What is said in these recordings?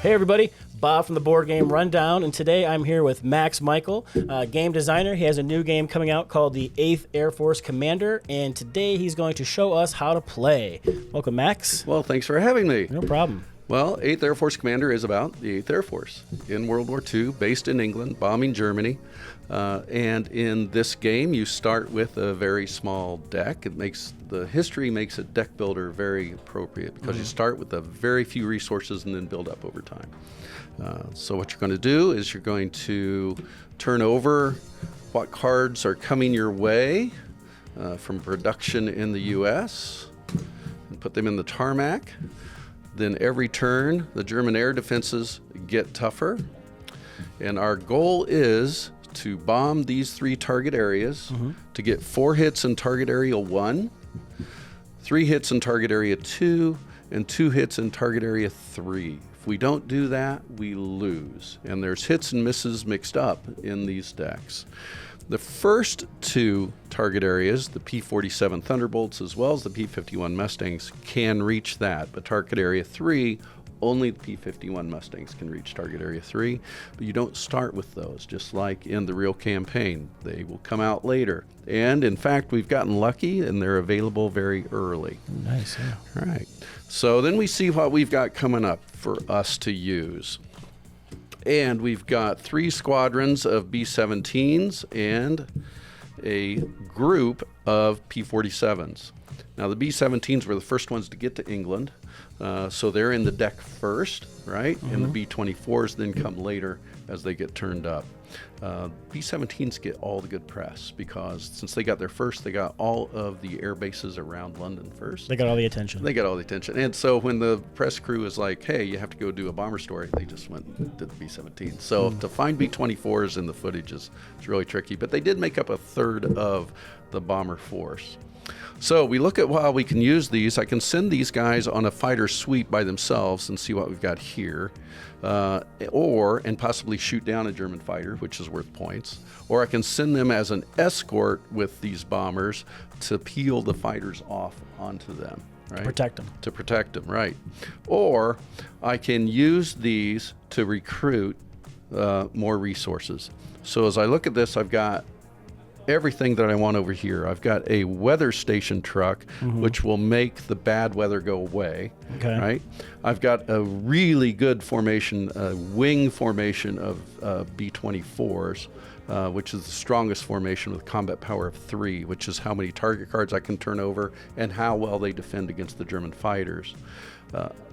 Hey everybody, Bob from the Board Game Rundown, and today I'm here with Max Michael, game designer. He has a new game coming out called the 8th Air Force Commander, and today he's going to show us how to play. Welcome, Max. Well, thanks for having me. No problem. Well, 8th Air Force Commander is about the 8th Air Force in World War II, based in England, bombing Germany. And in this game, you start with a very small deck. The history makes a deck builder very appropriate because you start with a very few resources and then build up over time. So what you're going to do is you're going to turn over what cards are coming your way from production in the U.S. and put them in the tarmac. Then every turn, the German air defenses get tougher. And our goal is to bomb these 3 target areas to get 4 hits in target area 1, 3 hits in target area 2, and 2 hits in target area 3. If we don't do that, we lose. And there's hits and misses mixed up in these decks. The first 2 target areas, the P-47 Thunderbolts as well as the P-51 Mustangs, can reach that. But target area 3, only the P-51 Mustangs can reach target area 3. But you don't start with those, just like in the real campaign. They will come out later. And in fact, we've gotten lucky and they're available very early. Nice, yeah. All right. So then we see what we've got coming up for us to use. And we've got 3 squadrons of B-17s and a group of P-47s. Now, the B-17s were the first ones to get to England, so they're in the deck first, right? And the B-24s then come later as they get turned up. B-17s get all the good press because since they got there first, they got all of the air bases around London first. They got all the attention. They got all the attention. And so when the press crew is like, hey, you have to go do a bomber story, they just went and did the B-17. So to find B-24s in the footage is really tricky. But they did make up a third of the bomber force. So we look at how we can use these. I can send these guys on a fighter sweep by themselves and see what we've got here. And possibly shoot down a German fighter, which is worth points. Or I can send them as an escort with these bombers to peel the fighters off onto them. Right? To protect them, right. Or I can use these to recruit more resources. So as I look at this, I've got everything that I want over here. I've got a weather station truck, which will make the bad weather go away. Okay. Right? I've got a really good formation, a wing formation of B-24s, which is the strongest formation with combat power of 3, which is how many target cards I can turn over and how well they defend against the German fighters.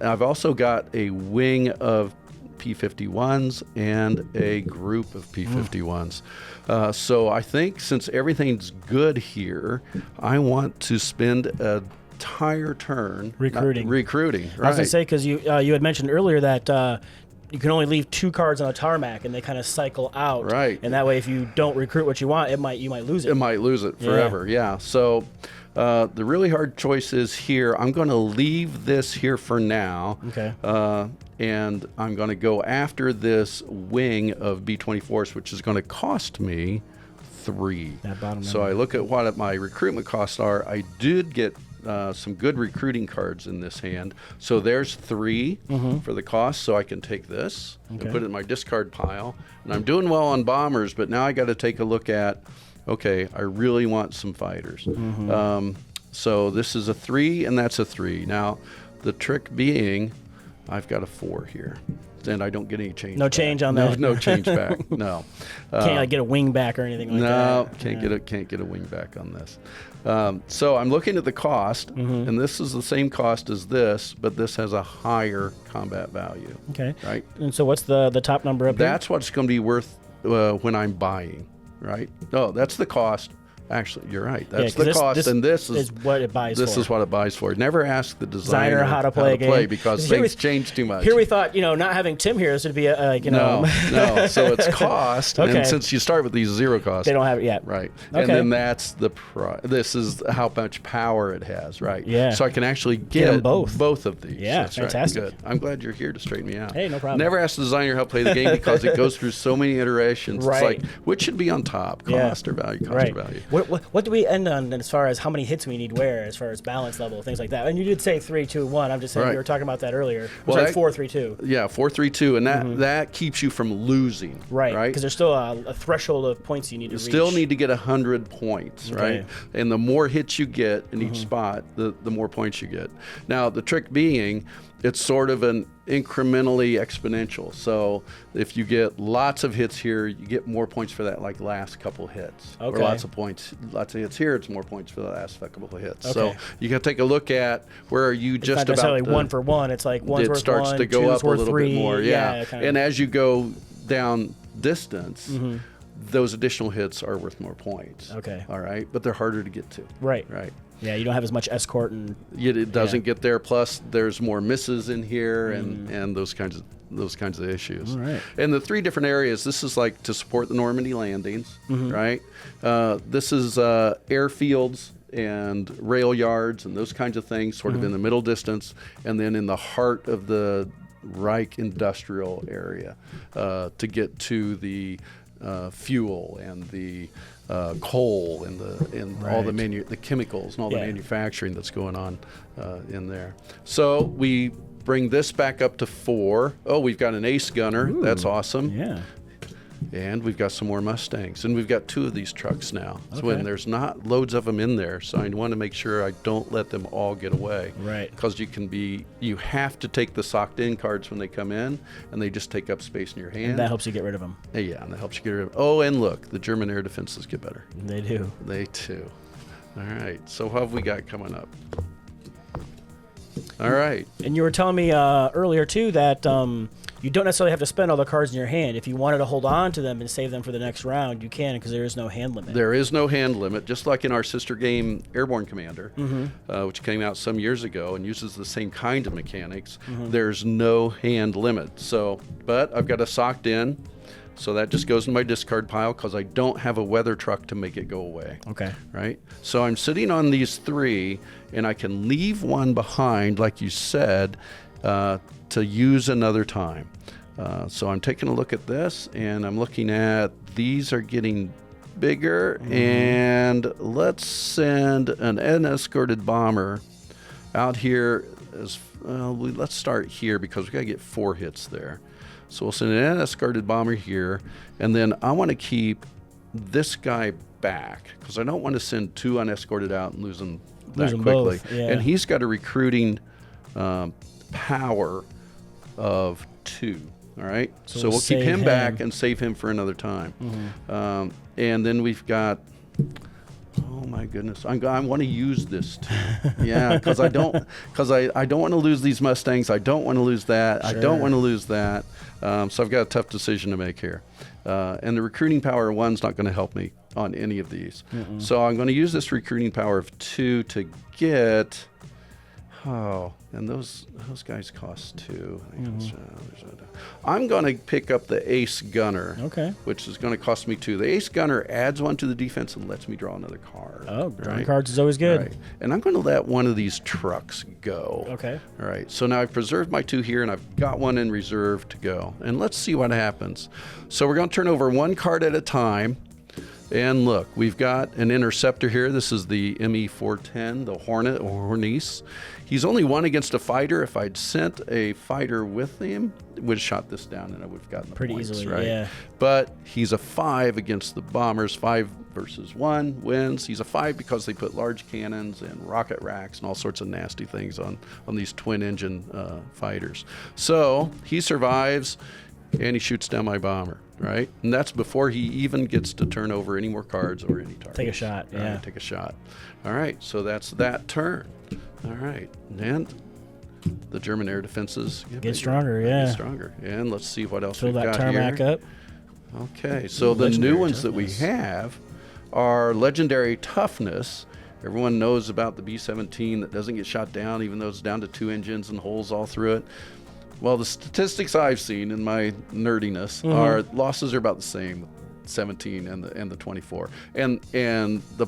I've also got a wing of P-51s and a group of P-51s. So I think since everything's good here, I want to spend an entire turn recruiting. Right. I was going to say, because you had mentioned earlier that you can only leave 2 cards on a tarmac and they kind of cycle out. Right. And that way, if you don't recruit what you want, you might lose it. It might lose it forever, yeah. So the really hard choice is here. I'm going to leave this here for now. Okay. And I'm going to go after this wing of B-24s, which is going to cost me 3. That bottom so number. I look at what my recruitment costs are. I did get some good recruiting cards in this hand. So there's 3 for the cost. So I can take this and put it in my discard pile. And I'm doing well on bombers, but now I got to take a look at, okay, I really want some fighters. So this is a 3 and that's a 3. Now, the trick being, I've got a 4 here, and I don't get any change. No change on that. No change back. No. Can't get a wing back or anything like that. No, can't get a wing back on this. So I'm looking at the cost, and this is the same cost as this, but this has a higher combat value. Okay. Right. And so what's the top number up here? That's what it's going to be worth when I'm buying. Right. No, that's the cost. Actually, you're right. That's the cost, and this is what it buys for. This is what it buys for. Never ask the designer how to play a game because things change too much. Here we thought, not having Tim here, this would be No. So it's cost, and since you start with these 0 costs, they don't have it yet. Right. Okay. And then that's the price. This is how much power it has, right? Yeah. So I can actually get them both of these. Yeah, that's fantastic. Right. Good. I'm glad you're here to straighten me out. Hey, no problem. Never ask the designer how to play the game because it goes through so many iterations. Right. It's like, which should be on top, cost or value, cost or value. What do we end on as far as how many hits we need where, as far as balance level, things like that? And you did say 3, 2, 1. I'm just saying Right. you were talking about that earlier. Well, Sorry, that- 4, 3, 2. Yeah, 4, 3, 2, and that keeps you from losing. Right. Right. Because there's still a threshold of points you need to reach. Still need to get 100 points, right? And the more hits you get in each spot, the more points you get. Now, the trick being, it's sort of an incrementally exponential. So if you get lots of hits here, you get more points for that like last couple hits. Okay. Or lots of hits here, it's more points for the last couple of hits. Okay. So you got to take a look at where are you It's just not necessarily about to, 1 for 1. It's like 1's it worth starts 1, to go 2's up a worth little 3. bit more. Yeah. kind of. And as you go down distance, those additional hits are worth more points. Okay. All right. But they're harder to get to. Right. Right. Yeah, you don't have as much escort and It doesn't get there. Plus, there's more misses in here, and those kinds of issues. All right. And the 3 different areas. This is like to support the Normandy landings, right? This is airfields and rail yards and those kinds of things, sort of in the middle distance, and then in the heart of the Reich industrial area to get to the fuel and the coal and all the chemicals and all the manufacturing that's going on in there. So we bring this back up to 4. Oh, we've got an ace gunner. Ooh, that's awesome. Yeah. And we've got some more Mustangs, and we've got 2 of these trucks now. So Okay. when there's not loads of them in there, so I want to make sure I don't let them all get away. Right. Because you have to take the socked-in cards when they come in, and they just take up space in your hand. And that helps you get rid of them. Yeah, and that helps you get rid of. Oh, and look, the German air defenses get better. They do. They too. All right. So what have we got coming up? All right. And you were telling me earlier too that you don't necessarily have to spend all the cards in your hand. If you wanted to hold on to them and save them for the next round, you can, because there is no hand limit. There is no hand limit, just like in our sister game, Airborne Commander, which came out some years ago and uses the same kind of mechanics. There's no hand limit. So, but I've got a socked in, so that just goes in my discard pile because I don't have a weather truck to make it go away. Okay. Right? So I'm sitting on these 3, and I can leave one behind, like you said, to use another time. So I'm taking a look at this, and I'm looking at these are getting bigger, and let's send an unescorted bomber out here. Let's start here because we got to get 4 hits there. So we'll send an unescorted bomber here, and then I want to keep this guy back because I don't want to send 2 unescorted out and lose them that quickly. Both, yeah. And he's got a recruiting power of 2. All right, so we'll keep him back and save him for another time. And then we've got. Oh my goodness! I want to use this too. Yeah, because I don't want to lose these Mustangs. I don't want to lose that. Sure. I don't want to lose that. So I've got a tough decision to make here. And the recruiting power of 1's not going to help me on any of these. So I'm going to use this recruiting power of 2 to get. Oh, and those guys cost 2. I'm going to pick up the Ace Gunner, which is going to cost me 2. The Ace Gunner adds 1 to the defense and lets me draw another card. Oh, drawing cards is always good. Right. And I'm going to let one of these trucks go. Okay. All right. So now I've preserved my 2 here, and I've got 1 in reserve to go. And let's see what happens. So we're going to turn over 1 card at a time. And look, we've got an interceptor here. This is the ME-410, the Hornet or Hornice. He's only 1 against a fighter. If I'd sent a fighter with him, it would have shot this down and I would have gotten the pretty points, easily, right? yeah. But he's a 5 against the bombers. 5 versus 1 wins. He's a 5 because they put large cannons and rocket racks and all sorts of nasty things on these twin-engine fighters. So he survives, and he shoots down my bomber, right? And that's before he even gets to turn over any more cards or any targets. Take a shot, yeah. Take a shot. All right, so that's that turn. All right, and the German air defenses get stronger, yeah. Get stronger. And let's see what else Fill we've that got tarmac here. up. Okay, so the Legendary new ones that we toughness. have are legendary toughness. Everyone knows about the B-17 that doesn't get shot down, even though it's down to 2 engines and holes all through it. Well, the statistics I've seen in my nerdiness are losses are about the same, 17 and the 24, and the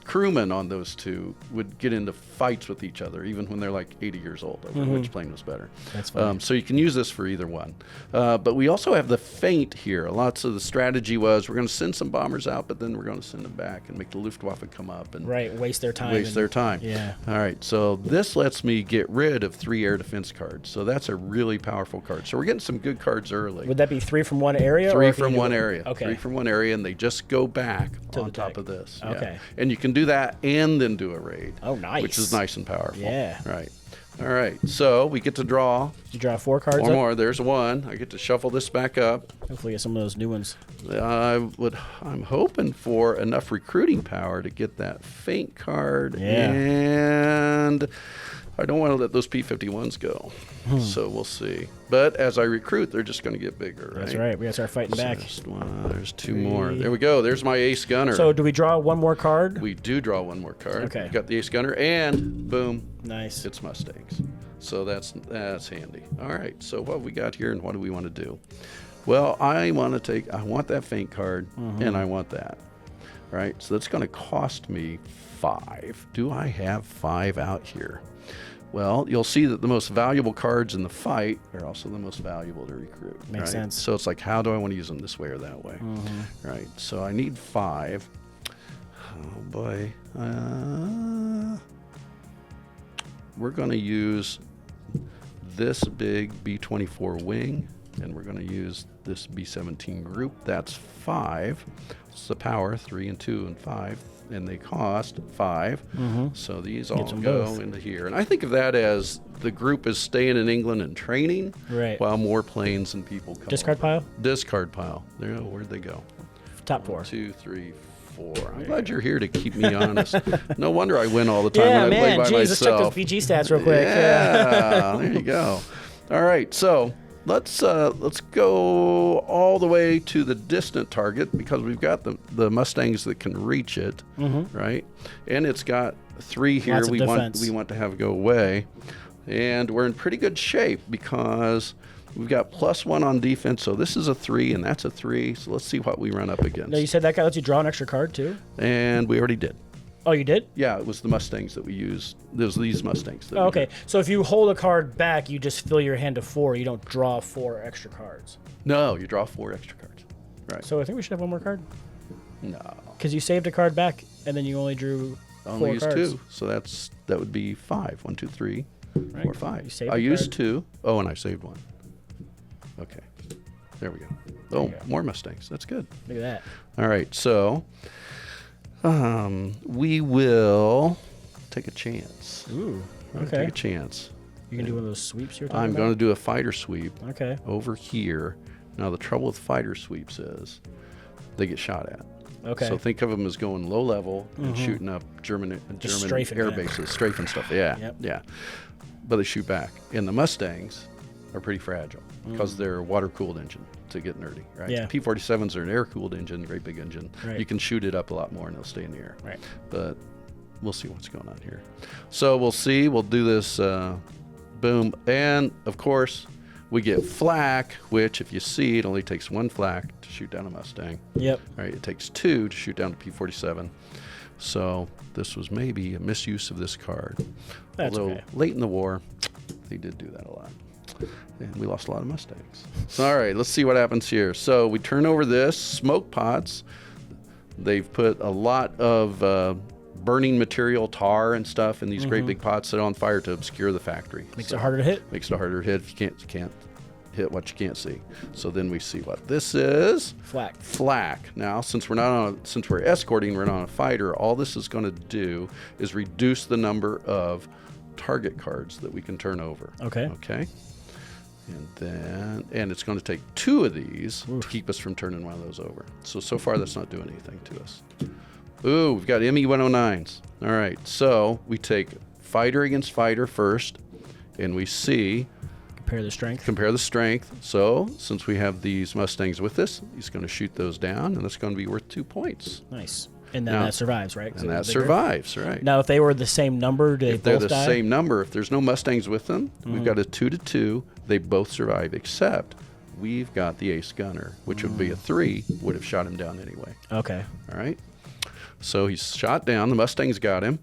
crewmen on those two would get into fights with each other, even when they're like 80 years old, over which plane was better. That's funny. So you can use this for either one. But we also have the feint here. Lots of the strategy was we're going to send some bombers out, but then we're going to send them back and make the Luftwaffe come up and waste their time. Yeah. All right, so this lets me get rid of 3 air defense cards. So that's a really powerful card. So we're getting some good cards early. Would that be 3 from one area? 3 from one area. Okay. 3 from one area, and they just go back to on top of this. Okay. Yeah. And you can do that and then do a raid. Oh, nice. Which is nice and powerful. Yeah. Right. All right, so we get to draw. You draw 4 cards. 4 more. There's 1. I get to shuffle this back up. Hopefully, get some of those new ones. I'm hoping for enough recruiting power to get that feint card, Yeah. and I don't want to let those P-51s go. So we'll see. But as I recruit, they're just going to get bigger, right? That's right. We got to start fighting back. There's 2 more. There we go. There's my ace gunner. So do we draw 1 more card? We do draw 1 more card. Okay. We've got the ace gunner, and boom. Nice. It's Mustangs. So that's handy. All right. So what have we got here, and what do we want to do? Well, I want that feint card, and I want that. All right. So that's going to cost me 5. Do I have 5 out here? Well, you'll see that the most valuable cards in the fight are also the most valuable to recruit. Makes sense. So it's like, how do I want to use them, this way or that way? Right. So I need 5. Oh boy. We're going to use this big B-24 wing, and we're going to use this B-17 group. That's 5. It's the power, 3 and 2 and 5. And they cost 5. So these all go into here. And I think of that as the group is staying in England and training, while more planes and people come. Discard pile? Discard pile. There. Where'd they go? Top 4. 1, 2, 3, 4. I'm glad you're here to keep me honest. No wonder I win all the time when I play by myself. Let's check those PG stats real quick. Yeah, there you go. All right, so let's go all the way to the distant target, because we've got the Mustangs that can reach it, right? And it's got 3 here we want to have go away, and we're in pretty good shape because we've got +1 on defense. So this is a 3, and that's a 3. So let's see what we run up against. No, you said that guy lets you draw an extra card too, and we already did. Oh, you did? Yeah, it was the Mustangs that we used. It was these Mustangs. That okay, so if you hold a card back, you just fill your hand to 4. You don't draw 4 extra cards. No, you draw 4 extra cards. Right. So I think we should have 1 more card. No. Because you saved a card back, and then you only drew 4 used cards. 2. So that would be 5. 1, 2, 3, 4, 5. I used 2. Oh, and I saved 1. Okay. There we go. Oh, more Mustangs. That's good. Look at that. All right. So we will take a chance. Ooh. Okay. Take a chance. You can do one of those sweeps you're talking about? I'm going to do a fighter sweep. Okay. Over here. Now, the trouble with fighter sweeps is they get shot at. Okay. So think of them as going low level and shooting up German air bases, strafing stuff. Yeah. Yeah. But they shoot back. And the Mustangs are pretty fragile because they're a water-cooled engine, to get nerdy, right? Yeah. P-47s are an air-cooled engine, great big engine. Right. You can shoot it up a lot more and they'll stay in the air. Right. But we'll see what's going on here. So we'll see. We'll do this boom. And, of course, we get flak, which, if you see, it only takes 1 flak to shoot down a Mustang. Yep. Right. It takes 2 to shoot down a P-47. So this was maybe a misuse of this card. That's Although okay. late in the war, they did do that a lot. And we lost a lot of Mustangs. So, all right, let's see what happens here. So we turn over this, smoke pots. They've put a lot of burning material, tar and stuff in these great big pots set on fire to obscure the factory. Makes it harder to hit. Makes it harder to hit if you can't hit what you can't see. So then we see what this is. Flak. Flak. Now, since we're escorting, we're not on a fighter, all this is going to do is reduce the number of target cards that we can turn over. Okay. Okay. And it's going to take 2 of these to keep us from turning one of those over. So far that's not doing anything to us. Ooh, we've got ME-109s. All right, so we take fighter against fighter first, and we see... Compare the strength. So since we have these Mustangs with us, he's going to shoot those down, and that's going to be worth 2 points. Nice. And then that survives, right? And that survives, right. Now, if they were the same number, do they both die? If they're the same number, if there's no Mustangs with them, we've got a 2-2. They both survive, except we've got the ace gunner, which would be a 3, would have shot him down anyway. Okay. All right. So he's shot down. The Mustang's got him.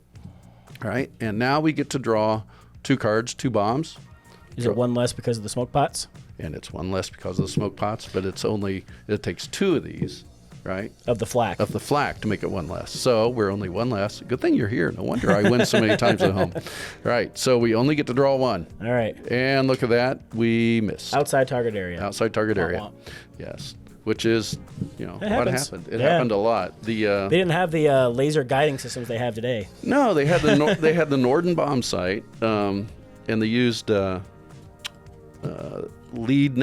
Right, and now we get to draw 2 cards, 2 bombs. Is it one less because of the smoke pots? And it's 1 less because of the smoke pots, but it takes 2 of these, right? Of the flak. Of the flak to make it 1 less. So we're only 1 less. Good thing you're here. No wonder I win so many times at home. Right, so we only get to draw 1. All right. And look at that, we missed. Outside target area. Outside target area. Womp. Yes, which is, what happens. happened. It Yeah. happened a lot. They didn't have the laser guiding systems they have today. No, they had the they had the Norden bomb sight, and they used lead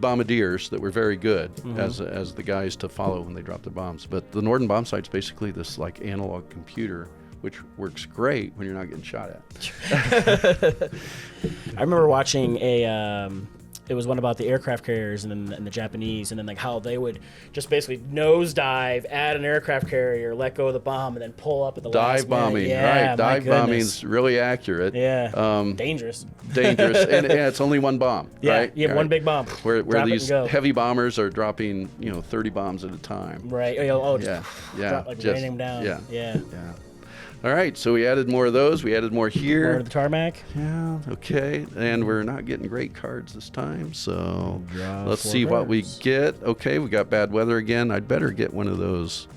bombardiers that were very good as the guys to follow when they dropped the bombs. But the Norden bomb sight's basically this like analog computer, which works great when you're not getting shot at. I remember watching it was one about the aircraft carriers and the Japanese, and then like how they would just basically nosedive at an aircraft carrier, let go of the bomb, and then pull up at the last Dive bombing, minute. Yeah, right? Dive bombing's really accurate. Yeah, dangerous. Dangerous, and it's only 1 bomb. Yeah, right? you have one big bomb. Where Drop it these and go. heavy bombers are dropping, 30 bombs at a time. Right. Just drop, like raining them down. Yeah. All right, so we added more of those. We added more here. More to the tarmac. Yeah, okay. And we're not getting great cards this time, so Draw let's 4 see what we cards. get. Okay, we got bad weather again. I'd better get one of those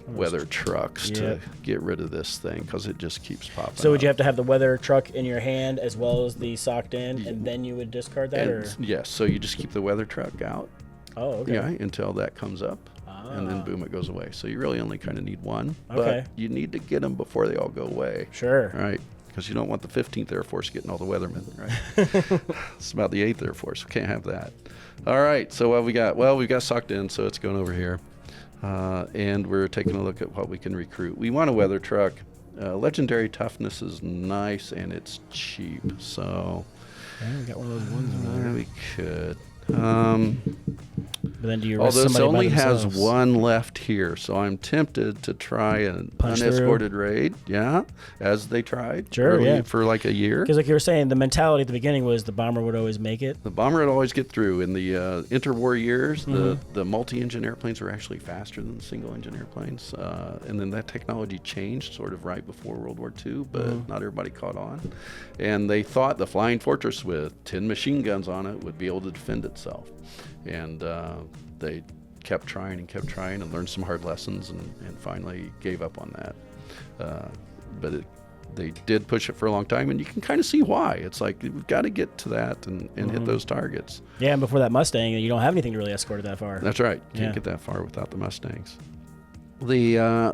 weather trucks to get rid of this thing because it just keeps popping So would up. you have to have the weather truck in your hand as well as the socked in, and then you would discard that? Or? Yes, so you just keep the weather truck out Okay. until that comes up. And then boom, it goes away. So you really only kind of need 1, Okay. but you need to get them before they all go away. Sure. Right, because you don't want the 15th Air Force getting all the weathermen, right? It's about the 8th Air Force. We can't have that. All right, so what we got? Well, we got socked in, so it's going over here. And we're taking a look at what we can recruit. We want a weather truck. Legendary toughness is nice, and it's cheap. So Yeah, we got one of those ones in there. we could. But then do you risk Although this somebody by only has themselves? 1 left here, so I'm tempted to try an Punch unescorted raid. Yeah, as they tried. Sure, early for like a year. Because like you were saying, the mentality at the beginning was the bomber would always make it. The bomber would always get through. In the interwar years, the multi-engine airplanes were actually faster than the single-engine airplanes. And then that technology changed sort of right before World War II, but not everybody caught on. And they thought the Flying Fortress with 10 machine guns on it would be able to defend itself. And they kept trying and learned some hard lessons and finally gave up on that. But they did push it for a long time, and you can kind of see why. It's like we've got to get to that and hit those targets. Yeah, and before that Mustang, you don't have anything to really escort it that far. That's right. Can't get that far without the Mustangs.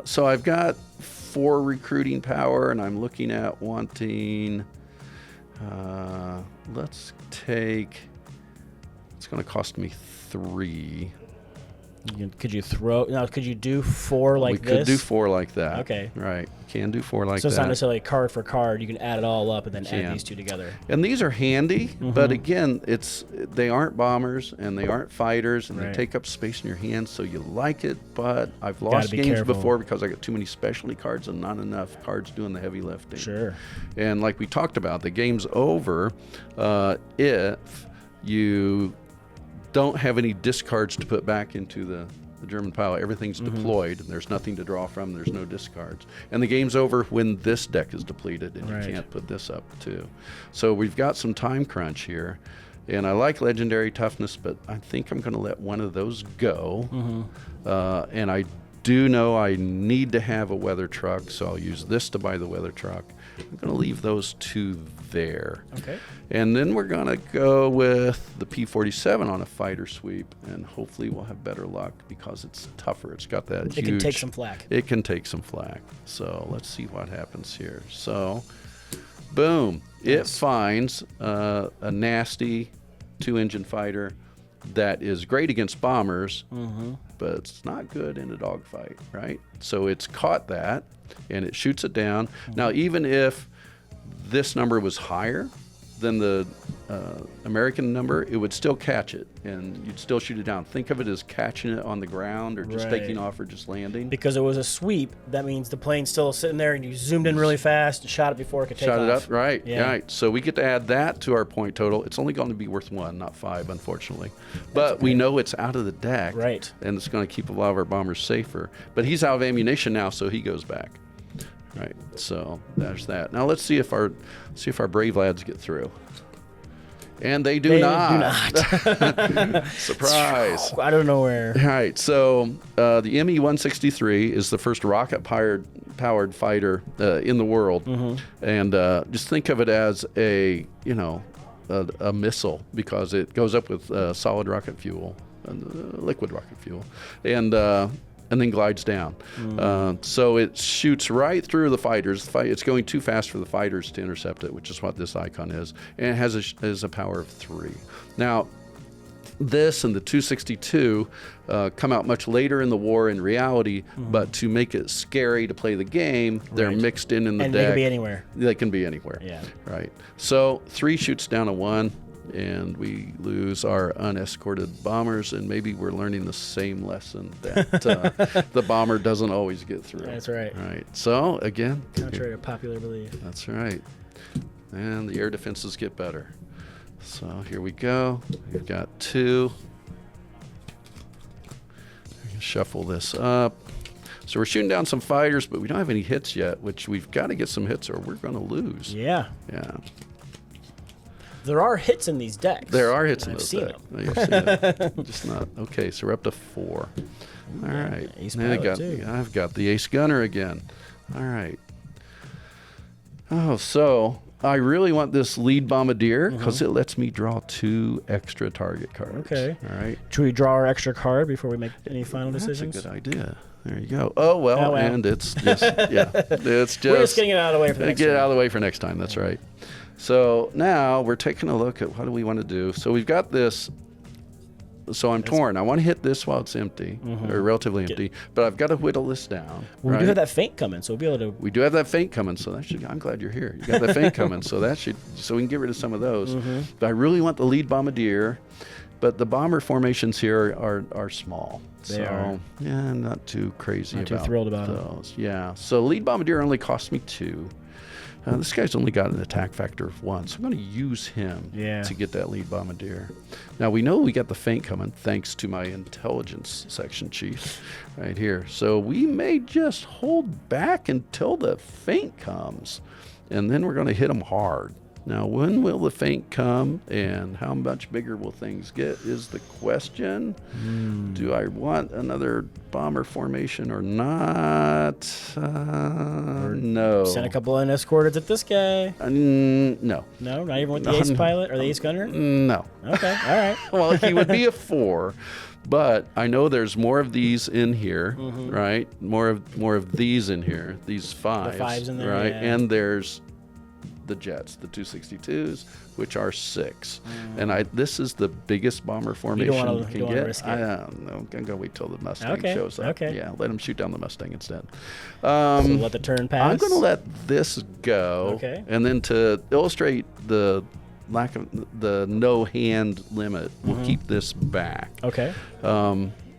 So I've got 4 recruiting power, and I'm looking at wanting. Let's take. It's going to cost me 3. Could you do 4 like we this? could do 4 like that. Okay. Right. Can do 4 like So that. it's not necessarily card for card. You can add it all up and then add these 2 together. And these are handy, but again, they aren't bombers and they aren't fighters, and they take up space in your hands, so you like it, but I've lost games careful. before because I got too many specialty cards and not enough cards doing the heavy lifting. Sure. And like we talked about, the game's over if you don't have any discards to put back into the German pilot. Everything's deployed, and there's nothing to draw from. There's no discards. And the game's over when this deck is depleted, and you can't put this up, too. So we've got some time crunch here. And I like Legendary Toughness, but I think I'm going to let one of those go. And I do know I need to have a weather truck, so I'll use this to buy the weather truck. I'm going to leave those 2 there. Okay. And then we're going to go with the P-47 on a fighter sweep, and hopefully we'll have better luck because it's tougher. It's got that huge... It can take some flack. It can take some flack. So let's see what happens here. So, boom. It finds a nasty 2-engine fighter that is great against bombers, but it's not good in a dogfight, right? So it's caught that, and it shoots it down. Now, even if this number was higher, than the American number, it would still catch it, and you'd still shoot it down. Think of it as catching it on the ground, or just taking off, or just landing. Because it was a sweep, that means the plane's still sitting there, and you zoomed in really fast and shot it before it could take off. Shot it up, right? Yeah. Right. So we get to add that to our point total. It's only going to be worth 1, not 5, unfortunately. But we know it's out of the deck, right? And it's going to keep a lot of our bombers safer. But he's out of ammunition now, so he goes back. Right. So there's that. Now let's see if our brave lads get through. And they do not. Surprise. I don't know where. All right. So the ME-163 is the first rocket-powered fighter in the world. And just think of it as a missile, because it goes up with solid rocket fuel, liquid rocket fuel, and then glides down. So it shoots right through the fighters. It's going too fast for the fighters to intercept it, which is what this icon is. And it has a power of 3. Now, this and the 262 come out much later in the war in reality, but to make it scary to play the game, they're mixed in the deck. And they can be anywhere. They can be anywhere. Yeah. Right. So 3 shoots down a 1. And we lose our unescorted bombers, and maybe we're learning the same lesson that the bomber doesn't always get through. That's right. Right. So, again. Contrary to popular belief. That's right. And the air defenses get better. So, here we go. We've got 2. We can shuffle this up. So, we're shooting down some fighters, but we don't have any hits yet, which we've got to get some hits or we're going to lose. Yeah. Yeah. There are hits in these decks. There are hits in those decks. I've seen them. Just not. Okay, so we're up to 4. All right. Ace Now pilot too. I've got the ace gunner again. All right. Oh, so I really want this lead bombardier because it lets me draw 2 extra target cards. Okay. All right. Should we draw our extra card before we make any final decisions? That's a good idea. There you go. Oh, well, and it's just, it's just. We're just getting it out of the way for the next Get time. it out of the way for next time. That's right. So now we're taking a look at what do we want to do. So we've got this. So I'm torn. I want to hit this while it's empty, or relatively empty, but I've got to whittle this down. Well, we do have that feint coming, so we'll be able to. We do have that feint coming, so that should. I'm glad you're here. You got that feint coming, so that should. So we can get rid of some of those. But I really want the lead bombardier, but the bomber formations here are small. They are. Yeah, I'm not too crazy Not about too thrilled about those. Yeah. So lead bombardier only cost me 2. This guy's only got an attack factor of 1, so I'm going to use him to get that lead bombardier. Now, we know we got the feint coming thanks to my intelligence section chief right here. So we may just hold back until the feint comes, and then we're going to hit them hard. Now, when will the feint come, and how much bigger will things get is the question. Do I want another bomber formation or not? No. Send a couple unescorted at this guy. No. No, not even with the ace pilot or the ace gunner? No. Okay, all right. Well, he would be a 4, but I know there's more of these in here, right? More of these in here, these 5s. The 5s in there, right? yeah. And there's the jets, the 262s, which are 6. And this is the biggest bomber formation you can get. Risk it. I don't know. I'm going to wait till the Mustang shows up. Okay. Yeah, let him shoot down the Mustang instead. So let the turn pass. I'm going to let this go. Okay. And then to illustrate the lack of the no hand limit, we'll keep this back. Okay.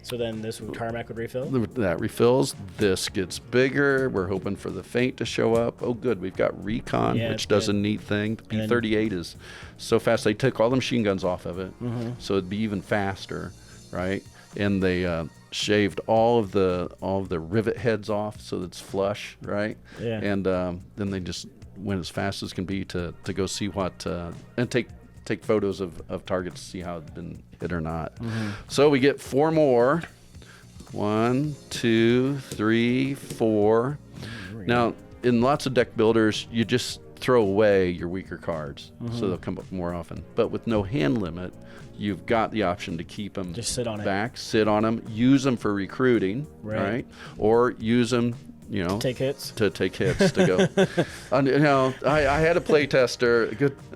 So then this tarmac would refill? That refills. This gets bigger. We're hoping for the feint to show up. Oh, good. We've got recon, which does a neat thing. The P-38 is so fast. They took all the machine guns off of it, so it'd be even faster, right? And they shaved all of the rivet heads off so that it's flush, right? Yeah. And then they just went as fast as can be to go see what and take photos of targets to see how it's been hit or not. So we get 4 more. 1, 2, 3, 4. Now, in lots of deck builders, you just throw away your weaker cards, so they'll come up more often. But with no hand limit, you've got the option to keep them just sit on back, sit on them, use them for recruiting, right? Or use them, to take hits to go. I had a play tester,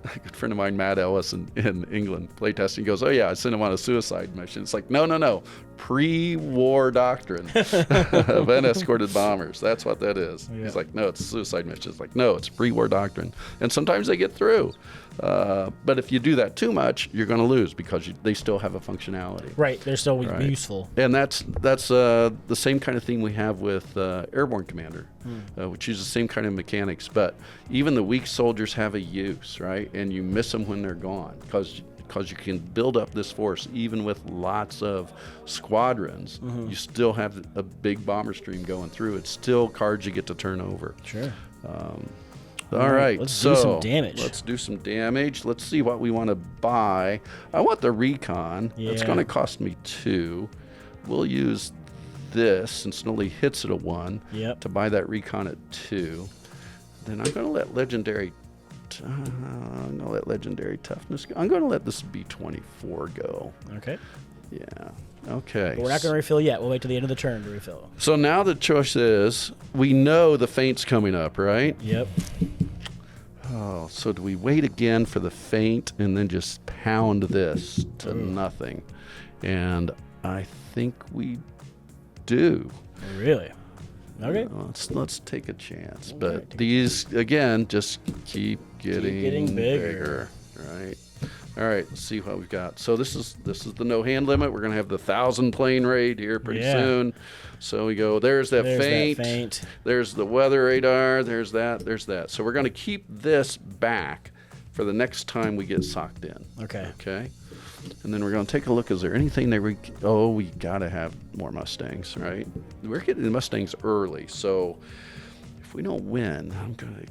a good friend of mine, Matt Ellis, in England, playtesting. He goes, "Oh yeah, I sent him on a suicide mission." It's like, no. Pre-war doctrine of unescorted bombers. That's what that is. Yeah. He's like, no, it's a suicide mission. It's like, no, it's pre-war doctrine. And sometimes they get through. But if you do that too much, you're going to lose because they still have a functionality. Right. They're still Right. useful. And that's the same kind of thing we have with Airborne Commander, which uses the same kind of mechanics. But even the weak soldiers have a use, right? And you miss them when they're gone because you can build up this force even with lots of squadrons. You still have a big bomber stream going through. It's still cards you get to turn over. Sure. All right, let's so do some damage. Let's do some damage. Let's see what we want to buy. I want the recon. It's Yeah. going to cost me 2. We'll use this since it only hits at a 1 Yep. to buy that recon at 2. Then I'm going to let legendary toughness go. I'm going to let this be 24 go. Okay. Yeah. Okay. But we're not going to refill yet. We'll wait till the end of the turn to refill. So now the choice is, we know the feint's coming up, right? Yep. Oh, so do we wait again for the feint and then just pound this to nothing? And I think we do. Really? Okay. Let's take a chance. All But right. these, again, just keep getting, getting bigger. Right. All right, let's see what we've got. So this is the no hand limit. We're going to have the 1,000 plane raid here pretty soon. So we go, there's that feint. There's the weather radar. There's that. So we're going to keep this back for the next time we get socked in. Okay. Okay. And then we're going to take a look. Is there anything that we got to have more Mustangs, right? We're getting the Mustangs early. So if we don't win,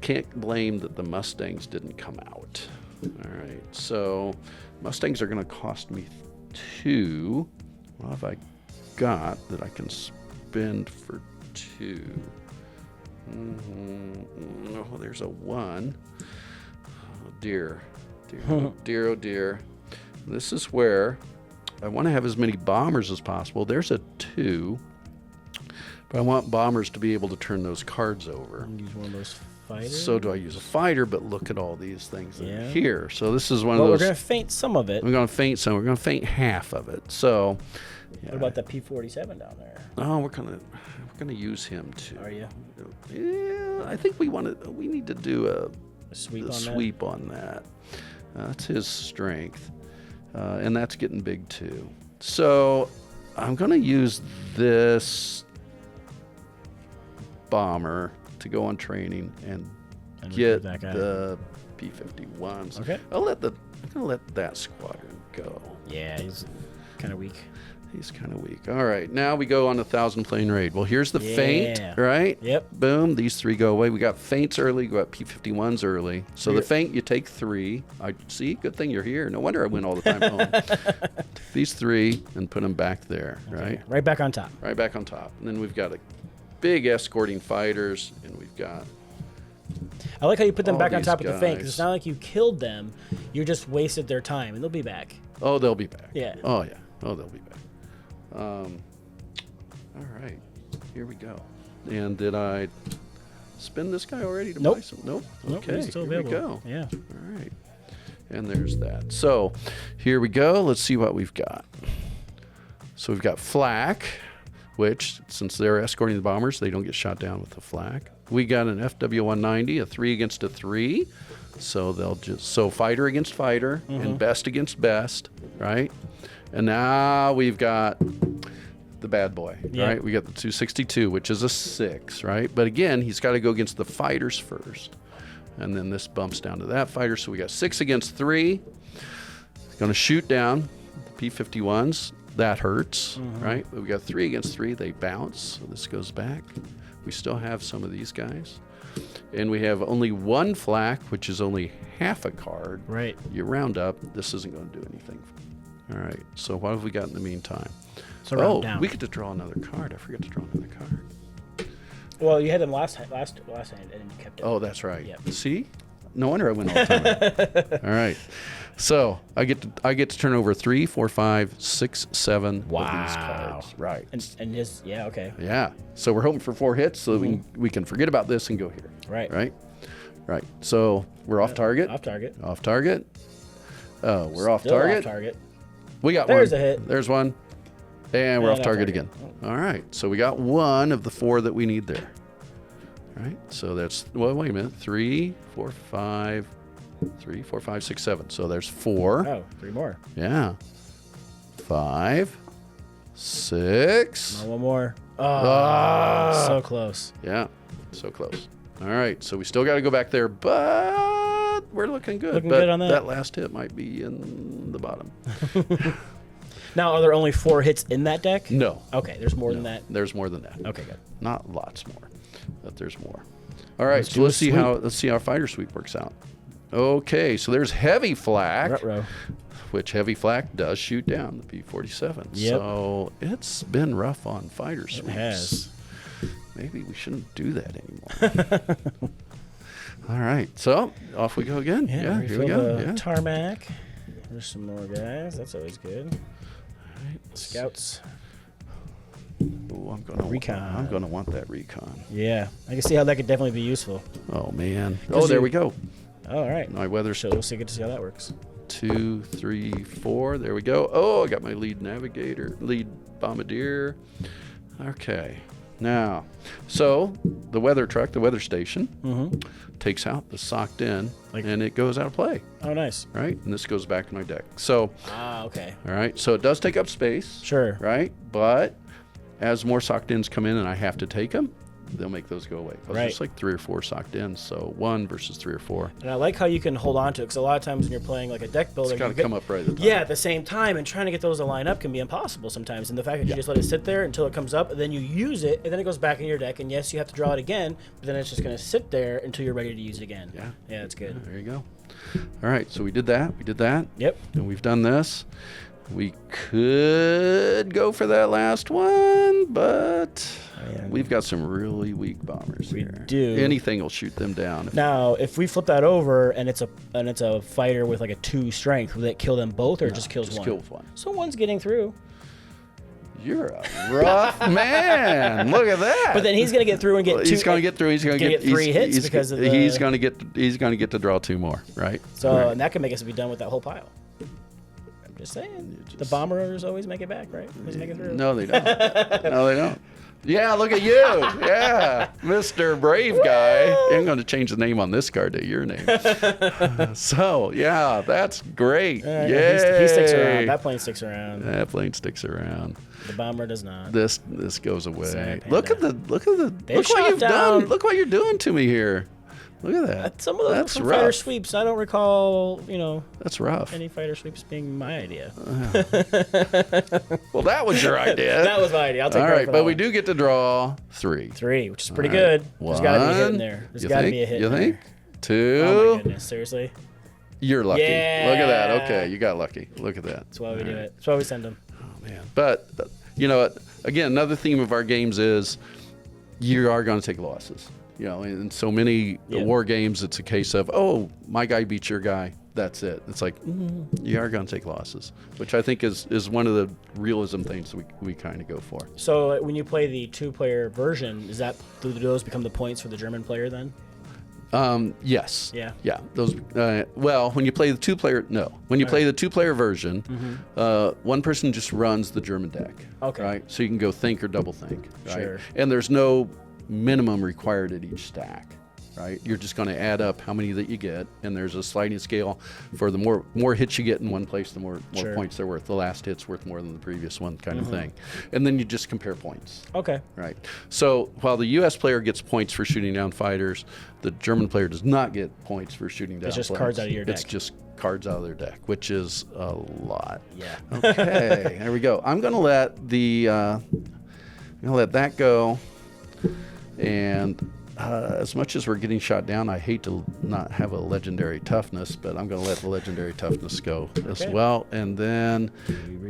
can't blame that the Mustangs didn't come out. All right, so Mustangs are going to cost me 2. What have I got that I can spend for 2? Oh, there's a 1. Oh, dear. Oh, dear. This is where I want to have as many bombers as possible. There's a 2, but I want bombers to be able to turn those cards over. Use one of those fighters. So do I use a fighter? But look at all these things that are here. So this is one of Well, those. we're going to feint some of it. We're going to feint some. We're going to feint half of it. So. Yeah. What about the P-47 down there? Oh, we're gonna use him too. Are you? Yeah, I think we need to do a sweep on that. That's his strength, and that's getting big too. So I'm gonna use this bomber to go on training and get the P-51s. Okay. I'm gonna let that squadron go. Yeah, he's kind of weak. He's kind of weak. All right, now we go on 1,000 plane raid. Well, here's the feint, right? Yep. Boom, these 3 go away. We got feints early, we got P-51s early. So the feint, you take 3. I see, good thing you're here. No wonder I win all the time home. Take these 3 and put them back there, right? Right back on top. Right back on top. And then we've got a big escorting fighters, and we've got... I like how you put them all back on these top of the feint, because guys. it's not like you killed them. You just wasted their time, and they'll be back. Oh, they'll be back. Yeah. Oh, yeah. Oh, they'll be back. All right, here we go. And did I spin this guy already to buy some? Nope. Okay, He's still here we available. go. Yeah. All right, and there's that. So here we go. Let's see what we've got. So we've got flak, which since they're escorting the bombers, they don't get shot down with the flak. We got an FW-190, a 3 against a 3. So they'll fighter against fighter and best against best, right? And now we've got the bad boy, right? We got the 262, which is a 6, right? But again, he's got to go against the fighters first. And then this bumps down to that fighter. So we got 6 against 3. Going to shoot down the P-51s. That hurts, right? But we got 3 against 3. They bounce. So this goes back. We still have some of these guys. And we have only 1 flak, which is only half a card. Right. You round up. This isn't going to do anything. All right. So what have we got in the meantime? So round down. We get to draw another card. I forgot to draw another card. Well, you had them last hand, and then you kept it. Oh, that's right. Yep. See? No wonder I win all the time. All right. So I get to turn over 3, 4, 5, 6, 7 of these cards. Right. And just okay. Yeah. So we're hoping for 4 hits so that we can forget about this and go here. Right. Right. Right. So we're off target. Off target. Off target. Oh, we're off Still target. Off target. We got There's one. a hit. There's one. And we're And off target again. All right. So we got one of the 4 that we need there. All right. So that's, well, wait a minute. 3, 4, 5, 3, 4, 5, 6, 7. So there's 4. Oh, 3 more. Yeah. 5, 6. One more. Oh, so close. Yeah. So close. All right. So we still got to go back there, but we're looking good. Looking but good on that. That last hit might be in the bottom. Now, are there only 4 hits in that deck? No. Okay, there's more than that. There's more than that. Okay, good. Not lots more, but there's more. All right, so do a let's see how fighter sweep works out. Okay, so there's heavy flak, Ruh-roh. which heavy flak does shoot down the P-47. Yep. So it's been rough on fighter sweeps. It has. Maybe we shouldn't do that anymore. All right, so off we go again. Yeah, here we refill go. the Yeah. tarmac. There's some more guys. That's always good. Scouts. Ooh, Recon. I'm gonna want that recon. Yeah, I can see how that could definitely be useful. Oh man. Does Oh, there you- we go. Oh, all right. My weather So we'll see. Get to see how that works. 2, 3, 4. There we go. Oh, I got my lead navigator, lead bombardier. Okay. Now, so the weather truck, the weather station, takes out the socked in, and it goes out of play, Oh, nice. right? And this goes back in my deck. So, Ah, okay. all right. So it does take up space, Sure. right? But as more socked ins come in and I have to take them, they'll make those go away. Right. It's like 3 or 4 socked ins. So 1 versus 3 or 4. And I like how you can hold on to it, because a lot of times when you're playing like a deck builder, It's got you to get- come up right at the top. Yeah, at the same time, and trying to get those to line up can be impossible sometimes. And the fact that you just let it sit there until it comes up, and then you use it, and then it goes back in your deck, and yes, you have to draw it again, but then it's just going to sit there until you're ready to use it again. Yeah. Yeah, that's good. There you go. All right, so we did that. We did that. Yep. And we've done this. We could go for that last one, but Man. we've got some really weak bombers We here. do. Anything will shoot them down. Now, if we flip that over and it's a fighter with like a 2 strength, will it kill them both or just kills just one? kills one. So one's getting through. You're a rough man. Look at that. But then he's going to get through and get 2. He's going to get through. He's going to get 3 hits because of the. He's going to get to draw 2 more, right? So Right. and that can make us be done with that whole pile. I'm just saying. The bombers always make it back, right? Always make it through. No, they don't. No, they don't. Yeah, look at you. Yeah, Mr. Brave Guy. I'm going to change the name on this card to your name. So, yeah, that's great. Yeah, he sticks around. That plane sticks around. That plane sticks around. The bomber does not. This goes away. Sad Look at panda. look They've what shot you've down- done. Look what you're doing to me here. Look at that. Some of those That's from fighter rough. sweeps, I don't recall, That's rough. any fighter sweeps being my idea. Well, that was your idea. That was my idea. I'll take All credit right, for but that we one. do get to draw 3. 3, which is pretty All right. good. There's got to be a hit in One. there. There's You got to think? be a hit You in think? there. 2. Oh my goodness, seriously? You're lucky. Yeah. Look at that. Okay, you got lucky. Look at that. That's why we do it. That's why we send them. Oh, man. But, you know, again, another theme of our games is you are going to take losses. You know, in so many war games, it's a case of, oh, my guy beats your guy. That's it. It's like, you are going to take losses, which I think is one of the realism things that we kind of go for. So when you play the 2-player version, do those become the points for the German player then? Yes. Yeah. Yeah. Those. Well, when you play the 2-player, no. When you play the 2-player version, one person just runs the German deck. Okay. Right. So you can go think or double think. Right. Sure. And there's no minimum required at each stack. Right. You're just going to add up how many that you get, and there's a sliding scale for the more hits you get in one place, the more Sure. points they're worth. The last hit's worth more than the previous one, kind of thing. And then you just compare points. Okay. Right. So while the U.S. player gets points for shooting down fighters, the German player does not get points for shooting down. It's just planes. cards out of your It's deck. just cards out of their deck, which is a lot. Yeah. Okay. There we go. I'm gonna let that go. And as much as we're getting shot down, I hate to not have a legendary toughness, but I'm going to let the legendary toughness go as well. And then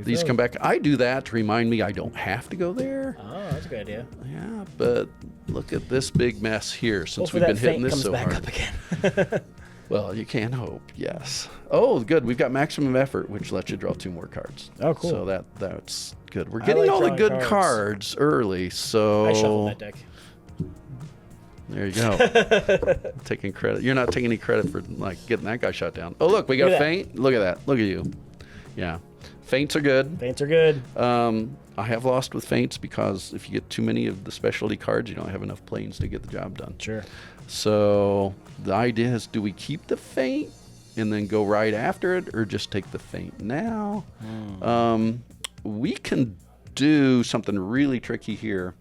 these come back. I do that to remind me I don't have to go there. Oh, that's a good idea. Yeah, but look at this big mess here since Hopefully we've been that hitting feint this comes so back hard. up again. Well, you can hope, yes. Oh, good. We've got maximum effort, which lets you draw 2 more cards. Oh, cool. So that's good. We're I getting like all the drawing good cards. cards early, so... I shuffled that deck. There you go. Taking credit. You're not taking any credit for like getting that guy shot down. Oh, look, we got a feint. Look at that. Look at you. Yeah. Feints are good. Feints are good. I have lost with feints because if you get too many of the specialty cards, you don't have enough planes to get the job done. Sure. So the idea is, do we keep the feint and then go right after it, or just take the feint now? We can do something really tricky here.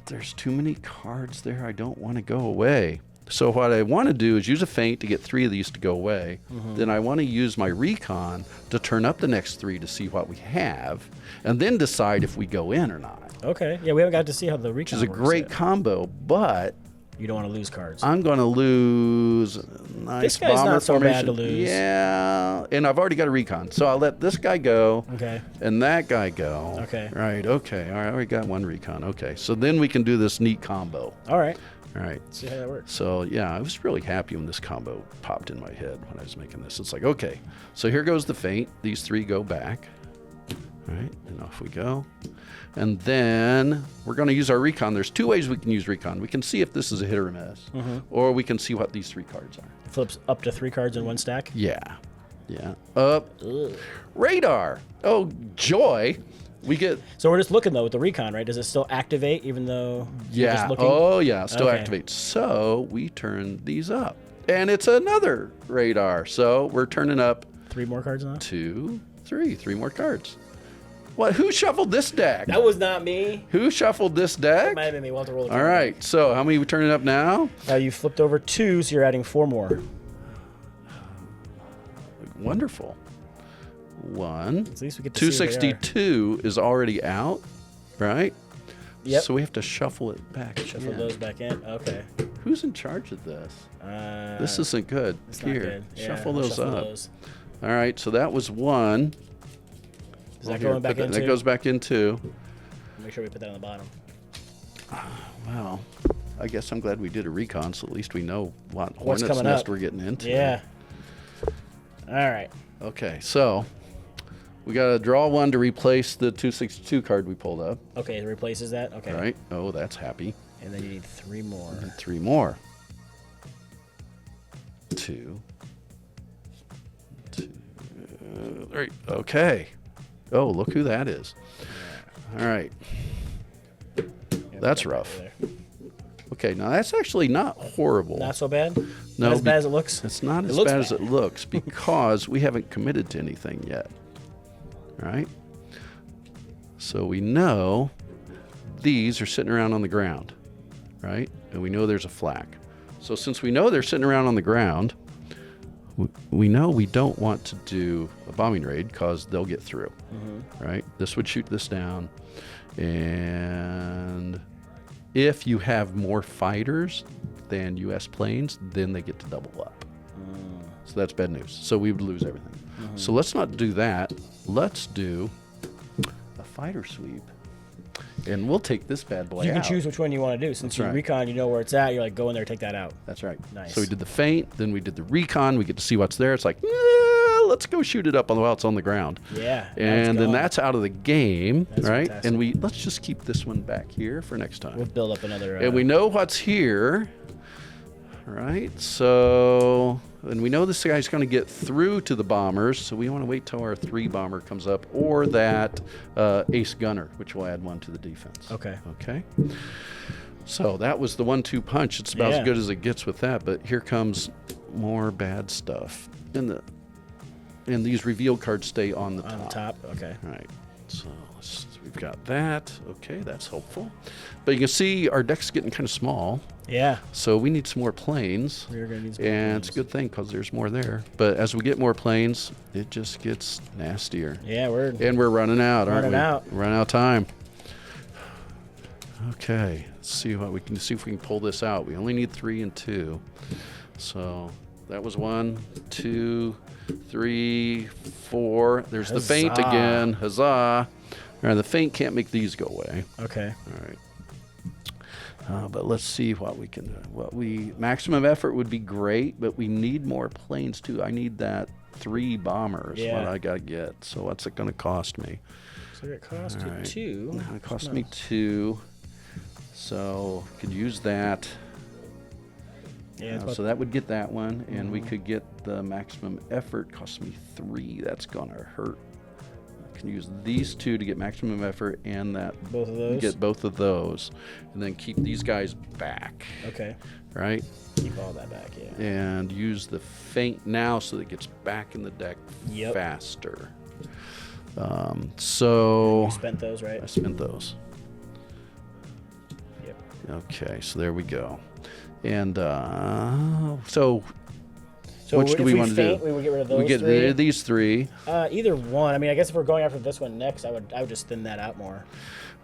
There's too many cards there. I don't want to go away. So what I want to do is use a feint to get 3 of these to go away. Then I want to use my recon to turn up the next 3 to see what we have, and then decide if we go in or not. Okay. Yeah, we haven't got to see how the recon Which is a works great yet. combo, but You don't want to lose cards. I'm going to lose a nice This guy's bomber not so formation. bad to lose. Yeah, and I've already got a recon, so I'll let this guy go. Okay. And that guy go. Okay. Right. Okay. All right. I already got 1 recon. Okay. So then we can do this neat combo. All right. All right. Let's see how that works. So yeah, I was really happy when this combo popped in my head when I was making this. It's like, okay, so here goes the feint. These 3 go back. All right, and off we go. And then we're going to use our recon. There's 2 ways we can use recon. We can see if this is a hit or a miss, or we can see what these 3 cards are. It flips up to 3 cards in 1 stack. Yeah. Yeah. Up. Radar. Oh, joy. We get. So we're just looking though with the recon, right? Does it still activate even though you're just Yeah. looking? Oh, yeah. Still Okay. activates. So we turn these up. And it's another radar. So we're turning up 3 more cards now? 2, 3. 3 more cards. What? Who shuffled this deck? That was not me. Who shuffled this That deck? might have been me. We'll have to roll the All card. right. So how many are we turning up now? Now you flipped over 2, so you're adding 4 more. Wonderful. 1. At least we get to see what they are. 262 is already out, right? Yep. So we have to shuffle it back. Shuffle in. those back in. Okay. Who's in charge of this? This isn't good. It's Here, not good. Yeah, shuffle we'll those shuffle up. those. All right, so that was 1. Is that Here, going back put into? that goes back in 2. Make sure we put that on the bottom. Well, I guess I'm glad we did a recon, so at least we know what What's hornet's coming nest up. we're getting into. Yeah. All right. Okay, so we got to draw 1 to replace the 262 card we pulled up. Okay, it replaces that. Okay. All right. Oh, that's happy. And then you need 3 more. And 3 more. 2. 2. 3. Okay. Oh, look who that is. All right. That's rough. Okay, now that's actually not horrible. Not so bad. No, Not as bad as it looks. It's not It as looks bad as bad. it looks because we haven't committed to anything yet. Right? So we know these are sitting around on the ground, right? And we know there's a flak. So since we know they're sitting around on the ground, we know we don't want to do a bombing raid because they'll get through, right? This would shoot this down. And if you have more fighters than U.S. planes, then they get to double up. So that's bad news. So we would lose everything. So let's not do that. Let's do a fighter sweep. And we'll take this bad boy You can out. choose which one you want to do. Since That's you right. recon, you know where it's at. You're like, go in there, take that out. That's right. Nice. So we did the feint, then we did the recon. We get to see what's there. It's like, let's go shoot it up while it's on the ground. Yeah. And then that's out of the game, That's right? fantastic. And let's just keep this one back here for next time. We'll build up another. And we know what's here, right? So, and we know this guy's going to get through to the bombers, so we want to wait till our 3 bomber comes up, or that ace gunner, which will add 1 to the defense. Okay. Okay. So that was the 1-2 punch. It's about Yeah. as good as it gets with that. But here comes more bad stuff. And these reveal cards stay on the top. On the top. Okay. All right. So we've got that. Okay, that's helpful. But you can see our deck's getting kind of small. Yeah. So we need some more planes. We're gonna need some more And it's a planes. good thing because there's more there. But as we get more planes, it just gets nastier. Yeah, we're. And we're running out, aren't Running we? out. Running out of time. Okay, let's see what we can see if we can pull this out. We only need 3 and 2. So that was 1, 2, 3, 4. There's the feint Huzzah. again. Huzzah. All right, the feint can't make these go away. Okay. All right. But let's see what we can do. Maximum effort would be great, but we need more planes too. I need that 3 bombers. Yeah. What I got to get. So what's it going to cost me? So it cost All you right. 2. It cost me 2. So could use that. Yeah. So that would get that one, and we could get the maximum effort. Costs me 3. That's gonna hurt. I can use these 2 to get maximum effort, and that both of those. Get both of those, and then keep these guys back. Okay. Right. Keep all that back. Yeah. And use the feint now so that it gets back in the deck faster. So you spent those, right? I spent those. Yep. Okay, so there we go. And so which if do we want to do? We would get rid of those. We get rid of these 3. Either one. I mean, I guess if we're going after this one next, I would just thin that out more.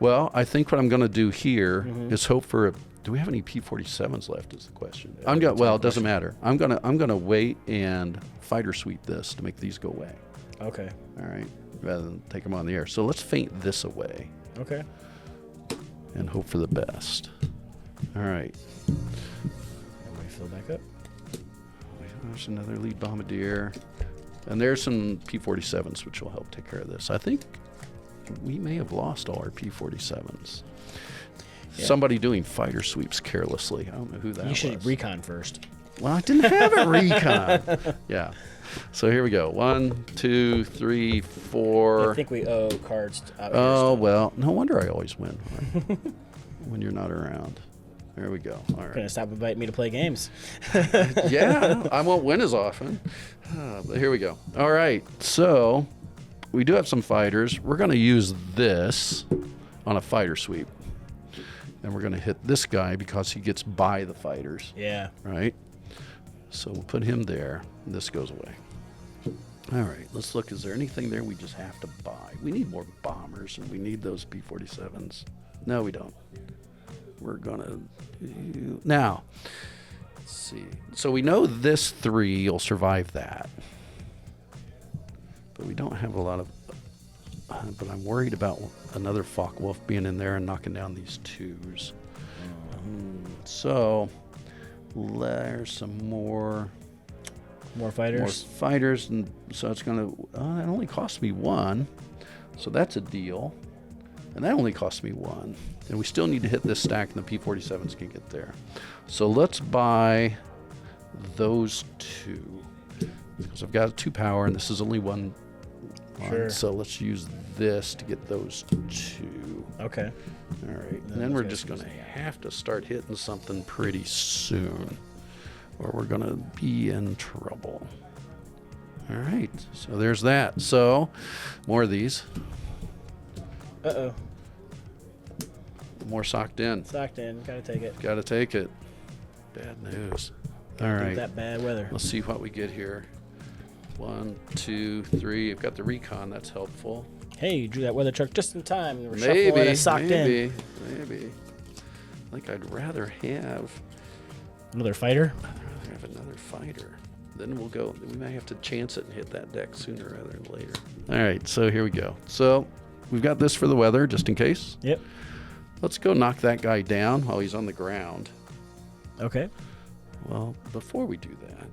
Well, I think what I'm going to do here is hope for a. Do we have any P-47s left? Is the question. Well, it doesn't matter. I'm gonna wait and fighter sweep this to make these go away. Okay. All right. Rather than take them on the air. So let's feint this away. Okay. And hope for the best. All right. Everybody fill back up. There's another lead bombardier. And there's some P-47s, which will help take care of this. I think we may have lost all our P-47s. Yeah. Somebody doing fighter sweeps carelessly. I don't know who that was. You should recon first. Well, I didn't have a recon. Yeah. So here we go. 1, 2, 3, 4. I think we owe cards out here. Oh, well, no wonder I always win when you're not around. There we go. All right. Gonna stop inviting me to play games. Yeah, I won't win as often. But here we go. All right. So we do have some fighters. We're going to use this on a fighter sweep. And we're going to hit this guy because he gets by the fighters. Yeah. Right? So we'll put him there. And this goes away. All right. Let's look. Is there anything there we just have to buy? We need more bombers, and we need those P-47s. No, we don't. We're going to... Now, let's see. So we know this 3 will survive that. But we don't have a lot of... but I'm worried about another Focke-Wulf being in there and knocking down these 2s. So there's some more fighters. More fighters, and so it's going to. It only cost me 1, so that's a deal. And that only cost me 1, and we still need to hit this stack, and the P-47s can get there. So let's buy those 2 because I've got a 2 power, and this is only 1. Sure. So let's use this to get those 2. Okay. All right. And then we're just going to have to start hitting something pretty soon, or we're going to be in trouble. All right. So there's that. So more of these. Uh-oh. More socked in. Socked in. Gotta take it. Got to take it. Bad news. All right. That bad weather. Let's see what we get here. 1, 2, 3. I've got the recon. That's helpful. Hey, you drew that weather truck just in time. And we're Maybe. it socked in. Maybe. I think I'd rather have Another fighter? I'd rather have another fighter. Then we'll go. We may have to chance it and hit that deck sooner rather than later. All right. So here we go. So we've got this for the weather, just in case. Yep. Let's go knock that guy down while he's on the ground. Okay. Well, before we do that,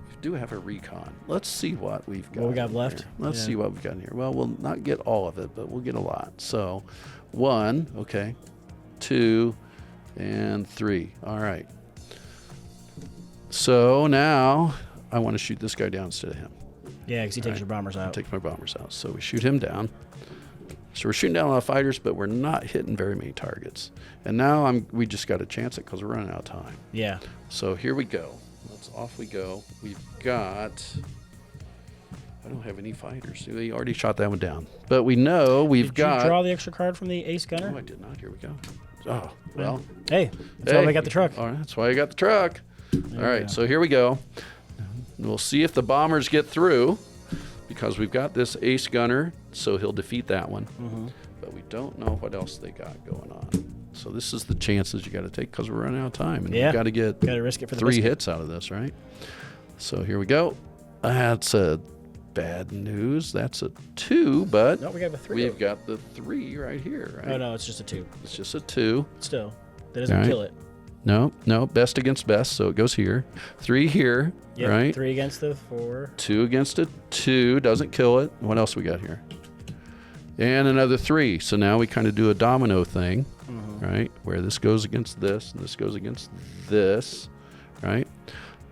we do have a recon. Let's see what we've got. What we got left? Here. Let's see what we've got in here. Well, we'll not get all of it, but we'll get a lot. So 1, okay, 2, and 3. All right. So now I want to shoot this guy down instead of him. Yeah, because he takes your bombers out. Takes my bombers out. So we shoot him down. So we're shooting down a lot of fighters, but we're not hitting very many targets. And now we just got to chance it because we're running out of time. Yeah. So here we go. Off we go. We've got... I don't have any fighters. We already shot that one down. But we know we've got... Did you draw the extra card from the ace gunner? No, I did not. Here we go. Oh, well. Hey, that's why we got the truck. All right, that's why I got the truck. All right, so here we go. We'll see if the bombers get through because we've got this ace gunner, so he'll defeat that one. But we don't know what else they got going on. So this is the chances you got to take because we're running out of time. And we've got to get risk it for the 3 hits out of this, right? So here we go. That's a bad news. That's a 2, but no, we got a 3. We've got the 3 right here, right? Oh, no, it's just a 2. It's just a 2. Still, that doesn't kill it. No, best against best, so it goes here. 3 here, right? 3 against the 4. 2 against a 2, doesn't kill it. What else we got here? And another 3. So now we kind of do a domino thing. right? Where this goes against this, and this goes against this, right?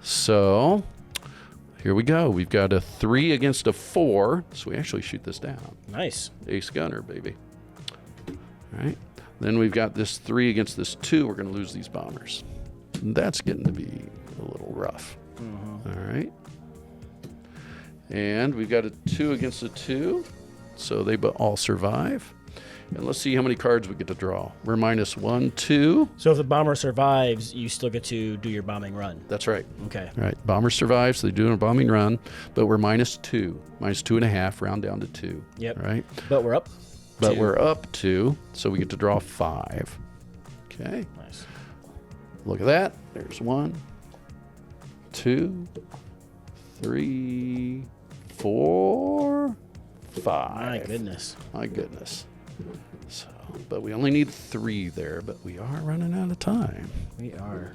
So here we go. We've got a 3 against a 4, so we actually shoot this down. Nice. Ace gunner, baby. All right. Then we've got this 3 against this 2. We're going to lose these bombers. And that's getting to be a little rough. All right. And we've got a 2 against a 2, so they all survive. And let's see how many cards we get to draw. We're -1, 2. So if the bomber survives, you still get to do your bombing run. That's right. Okay. All right. Bomber survives, so they do a bombing run, but we're -2, -2.5, round down to 2. Yep. All right. But we're up. But 2. we're up 2, so we get to draw 5. Okay. Nice. Look at that. There's 1, 2, 3, 4, 5. My goodness. My goodness. So, but we only need 3 there, but we are running out of time. We are.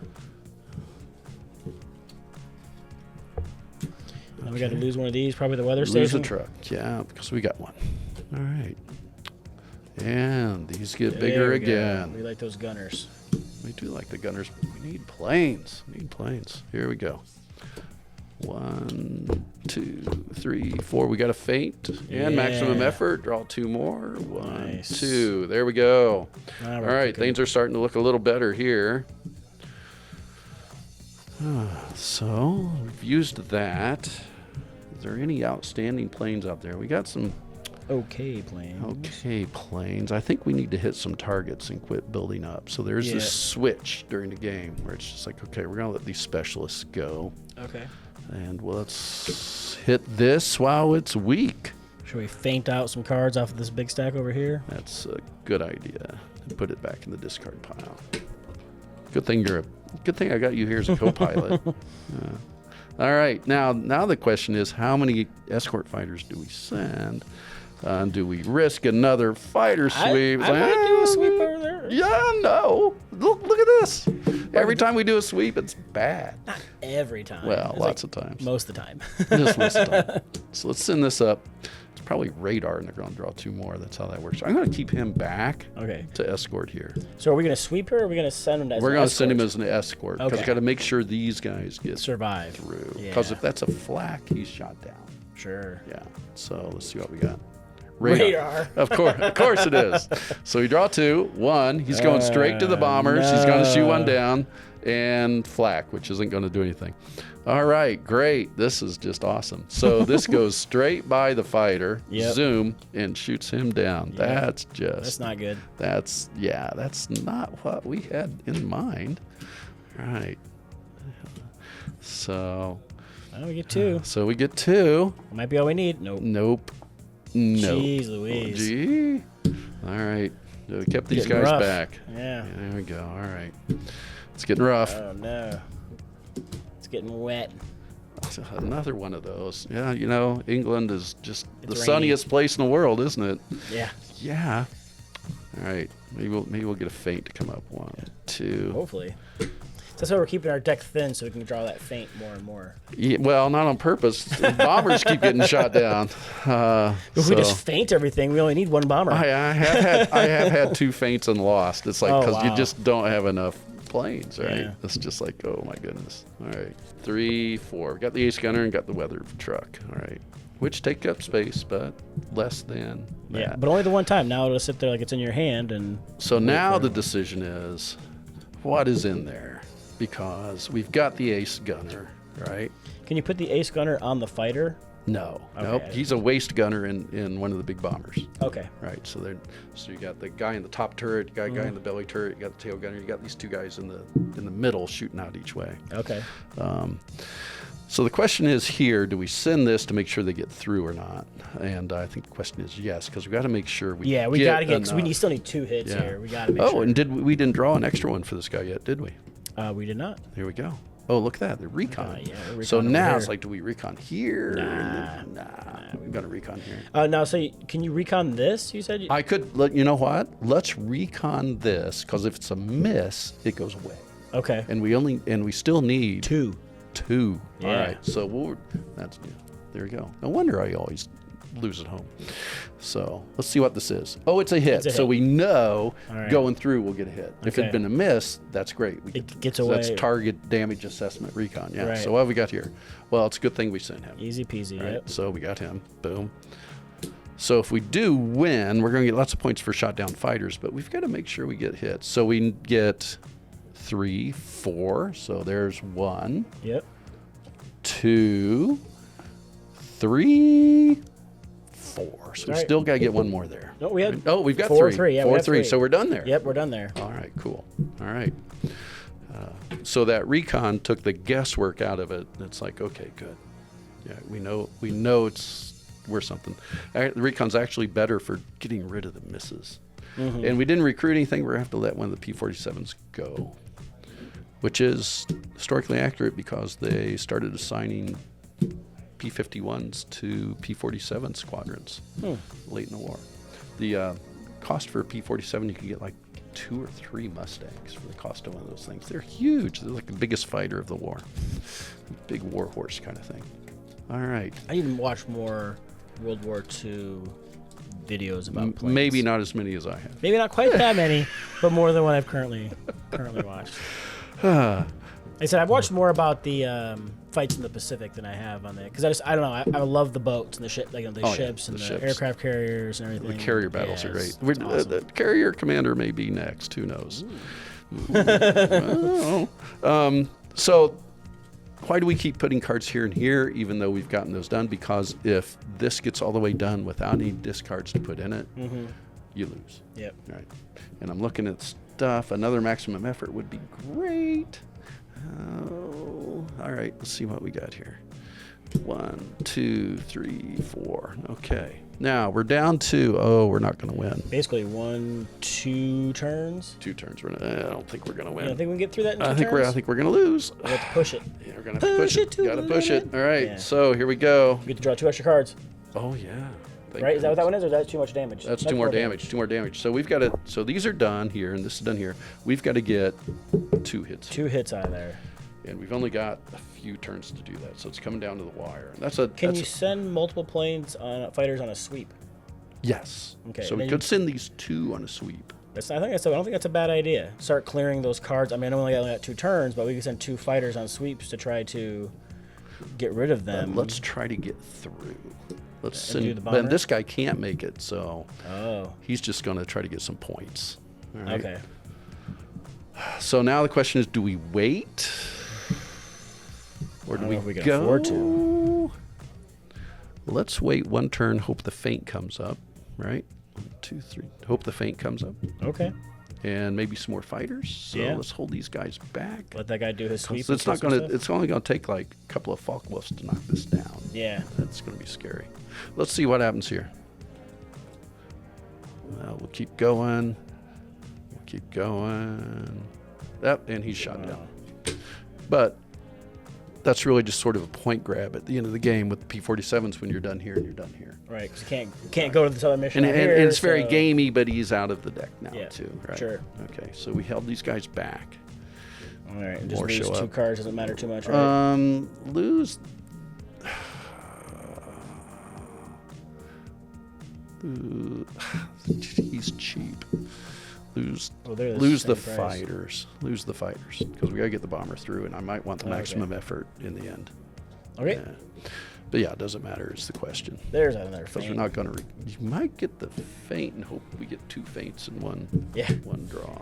And we got to lose one of these, probably the weather Lose station. the truck. Yeah, because we got one. All right. And these get There bigger we go. again. We like those gunners. We do like the gunners. We need planes. We need planes. Here we go. 1, 2, 3, 4. We got a feint and maximum Yeah. effort. Draw 2 more. 1, Nice. 2. There we go. Now All we're right, cooking. things are starting to look a little better here. So we've used that. Is there any outstanding planes out there? We got some Okay planes. okay planes. I think we need to hit some targets and quit building up. So there's this switch during the game where it's just like, okay, we're gonna let these specialists go, Okay. and well, let's hit this while it's weak. Should we feint out some cards off of this big stack over here? That's a good idea. And put it back in the discard pile. Good thing I got you here as a co-pilot. All right, now the question is, how many escort fighters do we send? Do we risk another fighter sweep? I might do a sweep over there. Yeah, no. Look at this. Every time we do a sweep, it's bad. Not every time. Well, It's lots like of times. most of the time. Just most of the time. So let's send this up. It's probably radar, and they're going to draw 2 more. That's how that works. I'm going to keep him back Okay. to escort here. So are we going to sweep her, or are we going to send him as We're an going to send him escort? as an escort because Okay. we've got to make sure these guys get survive through. Yeah. Because if that's a flak, he's shot down. Sure. Yeah. So let's see what we got. Radar. Of course it is. So we draw 2. 1, he's going straight to the bombers. He's going to shoot 1 down, and flak, which isn't going to do anything. All right, great. This is just awesome. So this goes straight by the fighter, Yep. zoom, and shoots him down. Yep. That's not good. that's not what we had in mind. All right. So Oh, we get 2. so we get 2. Might be all we need. Nope. Nope. Jeez Louise. Gee. All right. We kept these Getting guys rough. back. Yeah. There we go. All right. It's getting rough. Oh no. It's getting wet. Another one of those. Yeah, England is just the It's rainy. sunniest place in the world, isn't it? Yeah. Yeah. All right. Maybe we'll get a feint to come up. 1, 2. Hopefully. That's why we're keeping our deck thin, so we can draw that feint more and more. Yeah, well, not on purpose. The bombers keep getting shot down. If we just feint everything, we only need 1 bomber. I have had 2 feints and lost. It's like Oh, because wow. you just don't have enough planes, right? Yeah. It's just like, oh my goodness. All right, 3, 4. Got the ace gunner and got the weather truck. All right, which take up space, but less than Yeah, that. but only the one time. Now it'll sit there like it's in your hand, and So wait now for the it. decision is, what is in there? Because we've got the ace gunner, right? Can you put the ace gunner on the fighter? No, Okay. nope. He's a waste gunner in one of the big bombers. Okay. Right, so you got the guy in the top turret, you got a guy in the belly turret, you got the tail gunner, you got these 2 guys in the middle shooting out each way. Okay. So the question is here: do we send this to make sure they get through or not? And I think the question is yes, because we got to make sure we Yeah, we got to get because we enough. still need 2 hits Yeah. here. We got to make Oh, sure. and we didn't draw an extra one for this guy yet, did we? We did not. Here we go. Oh, look at that. They're recon. Yeah, we're So recon over now here. it's like, do we recon here? Nah. We've got to recon here. Now, so can you recon this? You said. I could, you know what? Let's recon this, because if it's a miss, it goes away. Okay. And we still need 2. 2. Yeah. All right. So there we go. No wonder I always lose at home. So let's see what this is. Oh, it's a hit. It's a so hit. we know right. going through we'll get a hit. If it had Okay. been a miss, that's great. It gets so away. That's target damage assessment recon. Yeah. Right. So what have we got here? Well, it's a good thing we sent him. Easy peasy. Right. Yep. So we got him. Boom. So if we do win, we're going to get lots of points for shot down fighters, but we've got to make sure we get hits. So we get 3, 4. So there's 1, Yep. 2, 3, 4. So we Right. still got to get one more there. No, we had. Oh, we've got 4, 3. 3. Yeah, we 4, have 3. 3. So we're done there. Yep, we're done there. All right, cool. All right. So that recon took the guesswork out of it. It's like, okay, good. Yeah, we know it's worth something. The recon's actually better for getting rid of the misses. Mm-hmm. And we didn't recruit anything. We're going to have to let one of the P-47s go, which is historically accurate because they started assigning P-51s to P-47 squadrons late in the war. The cost for a P-47, you can get like 2 or 3 Mustangs for the cost of one of those things. They're huge. They're like the biggest fighter of the war. Big war horse kind of thing. All right. I need to watch more World War II videos about planes. Maybe not as many as I have. Maybe not quite that many, but more than what I've currently watched. Like I said, I've watched more about the fights in the Pacific than I have on there because I don't know. I love the boats and the ship, like the ships and the ships. aircraft carriers and everything. The carrier battles are great. It's awesome. The carrier commander may be next. Who knows? So why do we keep putting cards here and here, even though we've gotten those done? Because if this gets all the way done without any discards to put in it, you lose. Yep. Right. And I'm looking at stuff. Another maximum effort would be great. Oh, all right. Let's see what we got here. 1, 2, 3, 4. Okay. Now we're down to. Oh, we're not going to win. Basically 1, 2 turns. 2 turns. I don't think we're going to win. You don't think we can get through that in 2 I turns? think we're going to lose. We have to push it. Yeah, we're going to push it. to Got to the push it. limit. All right. Yeah. So here we go. You get to draw 2 extra cards. Oh yeah. Thank Right? Is that what that goodness. one is, or is that too much damage? That's 2 more damage. 2 more damage. So we've got to. So these are done here, and this is done here. We've got to get 2 hits. 2 hits out of there. And we've only got a few turns to do that, so it's coming down to the wire. Can you send multiple planes on fighters on a sweep? Yes. Okay, So we then could send these 2 on a sweep. I don't think that's a bad idea. Start clearing those cards. I mean, I only got 2 turns, but we can send 2 fighters on sweeps to try to get rid of them. Let's try to get through. Let's And do send. the bomber? But this guy can't make it, so Oh. he's just going to try to get some points. All right. Okay. So now the question is, do we wait? Or do I don't we know if we can go? afford to. Let's wait 1 turn, hope the feint comes up, right? 1, 2, 3. Hope the feint comes up. Okay. And maybe some more fighters. So Yeah. let's hold these guys back. Let that guy do his sweep. It's not going to. It's only going to take like a couple of Falkwolves to knock this down. Yeah. That's going to be scary. Let's see what happens here. Well, we'll keep going. We'll keep going. Yep, and he's shot down. But that's really just sort of a point grab at the end of the game with the P-47s when you're done here and you're done here. Right, because you can't go to this other mission. And, out and, here, and it's very so- gamey, but he's out of the deck now Yeah, too, right? sure. Okay, so we held these guys back. All right, and just More lose show 2 up. cards doesn't matter too much, right? Lose. He's cheap. Lose. They're the Lose the same price. fighters. Lose the fighters because we gotta get the bomber through, and I might want the Okay. maximum effort in the end. Okay, Yeah. But yeah, it doesn't matter. Is the question. there's another Because feint. we're not gonna. You might get the feint and hope we get 2 feints in one draw.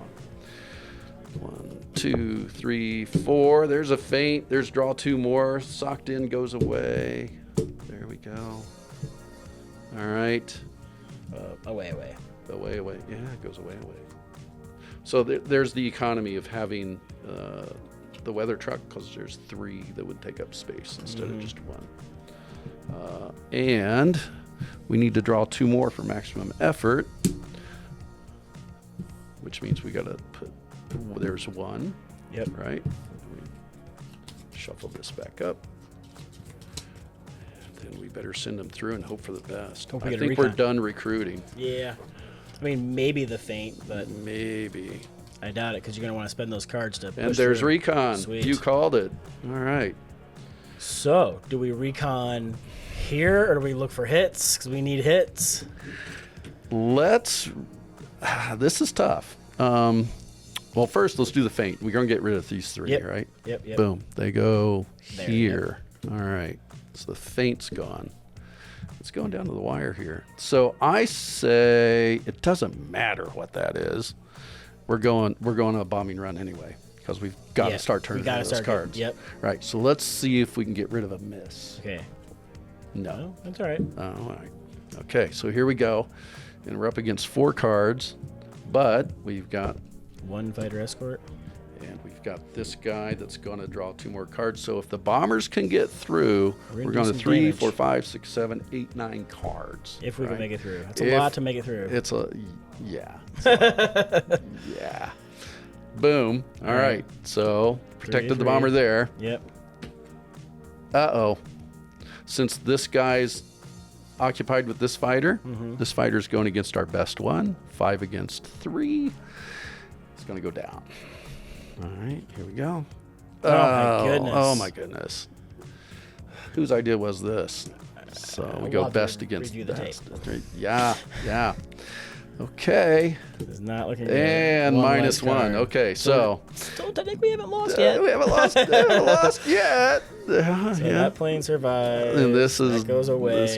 1, 2, 3, 4. There's a feint. There's draw 2 more. Socked in goes away. There we go. All right. Away. Away. Yeah, it goes away. So there's the economy of having the weather truck because there's 3 that would take up space instead of just 1. And we need to draw 2 more for maximum effort, which means we got to put. There's 1. Yep. Right. Shuffle this back up. Then we better send them through and hope for the best. Hope we I get a think we're recon. done recruiting. Yeah. I mean, maybe the feint, but Maybe. I doubt it because you're going to want to spend those cards to push And there's through. recon. Sweet. You called it. All right. So, do we recon here, or do we look for hits? Because we need hits. Let's. This is tough. Well, first, let's do the feint. We're going to get rid of these three, right? Yep. Boom. They go There, here. All right. So the feint's gone. It's going down to the wire here. So I say it doesn't matter what that is. We're going on a bombing run anyway because we've got to start turning those cards. Yep. Right. So let's see if we can get rid of a miss. Okay. No. That's all right. All right. Okay. So here we go. And we're up against 4 cards, but we've got 1 fighter escort. And we've got this guy that's going to draw 2 more cards. So if the bombers can get through, we're going to 3, damage. 4, 5, 6, 7, 8, 9 cards. If we can make it through. That's a lot to make it through. It's a, yeah. Yeah. Boom. All right. So protected the bomber there. Yep. Uh-oh. Since this guy's occupied with this fighter, this fighter's going against our best one. 5 against 3. It's going to go down. All right, here we go. Oh, my goodness. Oh, my goodness. Whose idea was this? So we go best against best. Yeah. Okay. It's not looking good. And -1. Okay, so. Still, I think we haven't lost yet. We haven't lost yet. So that plane survived. And this goes away. This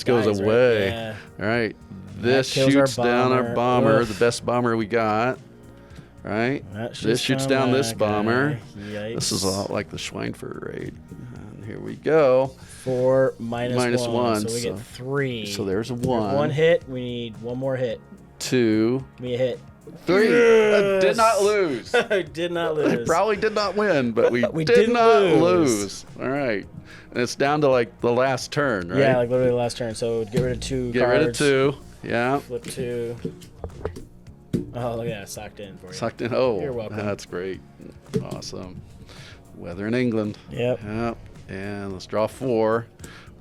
goes away. Right? Yeah. All right. This kills shoots down our bomber, Oof. the best bomber we got. Right? This shoots down this bomber. Yikes. This is a lot like the Schweinfurt raid. And here we go. 4 minus 1. So we get 3. So there's a 1. 1 hit. We need 1 more hit. 2. Give me a hit. 3. Yes. Did not lose. I did not lose. I probably did not win, but we did didn't not lose. lose. All right. And it's down to like the last turn, right? Yeah, like literally the last turn. So get rid of 2 Get cards. rid of 2. Yeah. Flip 2. Oh, look at that. Socked in for you. Sucked in. Oh, You're welcome. That's great. Awesome. Weather in England. Yep. Yep. And let's draw 4.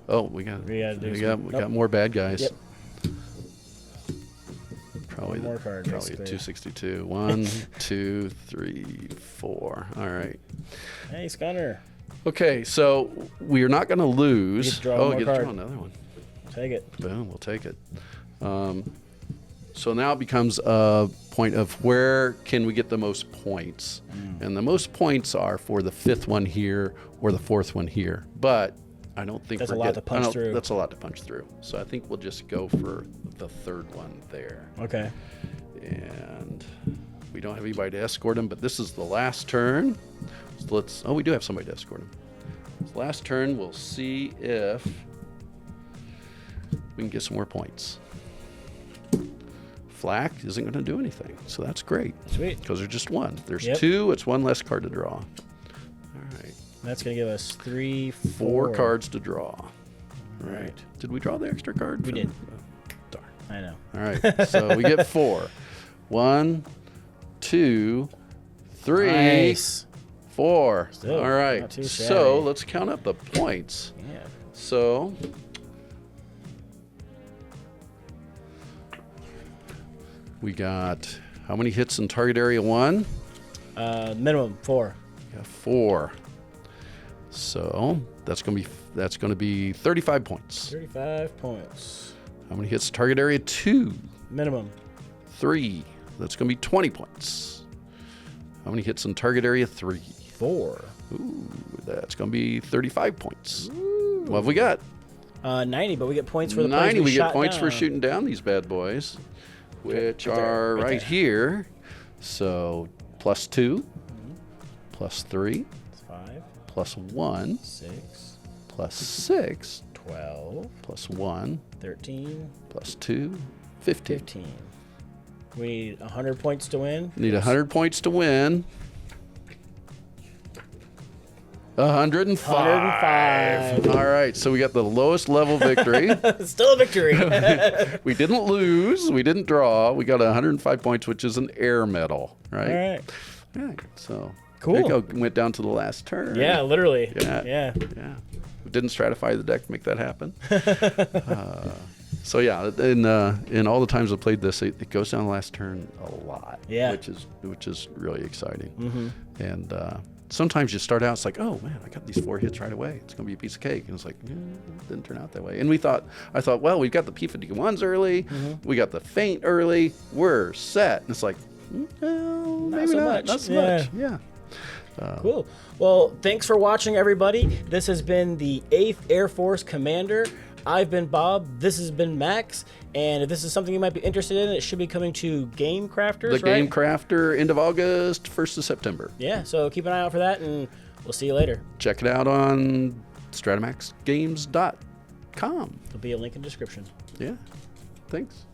Oh, we got more bad guys. Yep. Probably One more card, Probably a basically. 262. 1, 2, 3, 4. All right. Hey, Scunner. Okay, so we are not going to lose. You get to draw one more you get to card. draw another one. Take it. Boom, we'll take it. So now it becomes a point of where can we get the most points? And the most points are for the 5th one here or the 4th one here. But I don't think That's a lot to punch through. That's a lot to punch through. So I think we'll just go for the 3rd one there. Okay. And we don't have anybody to escort him, but this is the last turn. So we do have somebody to escort him. This last turn, we'll see if we can get some more points. Flak isn't going to do anything, so that's great. Sweet. Because there's just 1. There's Yep. 2. It's 1 less card to draw. All right. That's going to give us 3, 4 cards to draw. Right. Did we draw the extra card? We did. Darn. I know. All right. So we get 4. 1, 2, 3, Nice. 4. Still all right. not too So shabby. let's count up the points. Yeah. So we got how many hits in target area 1? Minimum 4. We got 4. So that's going to be 35 points. 35 points. How many hits target area 2? Minimum. 3. That's going to be 20 points. How many hits in target area 3? 4. Ooh, that's going to be 35 points. Ooh. What have we got? 90, but we get points for the 90. planes We get shot points down. for shooting down these bad boys, which Right there, are right right there. here. So plus 2, plus 3, That's 5, plus 1, 6, plus 6, 12, plus 1, 13, plus 2, 15. 15. We need 100 points to win. Need 100 points to win. 105. 105. All right, so we got the lowest level victory. Still a victory. We didn't lose. We didn't draw. We got 105 points, which is an air medal, right? All right. All right. So Cool. there you go. Went down to the last turn. Yeah, literally. Yeah. Yeah. Yeah. We didn't stratify the deck to make that happen. So yeah, in all the times I've played this, it goes down the last turn a lot. Yeah. Which is really exciting. Mm-hmm. And sometimes you start out, it's like, oh man, I got these 4 hits right away. It's going to be a piece of cake. And it's like, it didn't turn out that way. And I thought, well, we've got the P51s early. We got the feint early. We're set. And it's like, well, maybe not. Not so much. Yeah. Cool. Well, thanks for watching, everybody. This has been the 8th Air Force Commander. I've been Bob. This has been Max. And if this is something you might be interested in, it should be coming to Game Crafters, The Game Crafter, end of August, 1st of September. Yeah, so keep an eye out for that, and we'll see you later. Check it out on StrataMaxGames.com. There'll be a link in the description. Yeah. Thanks.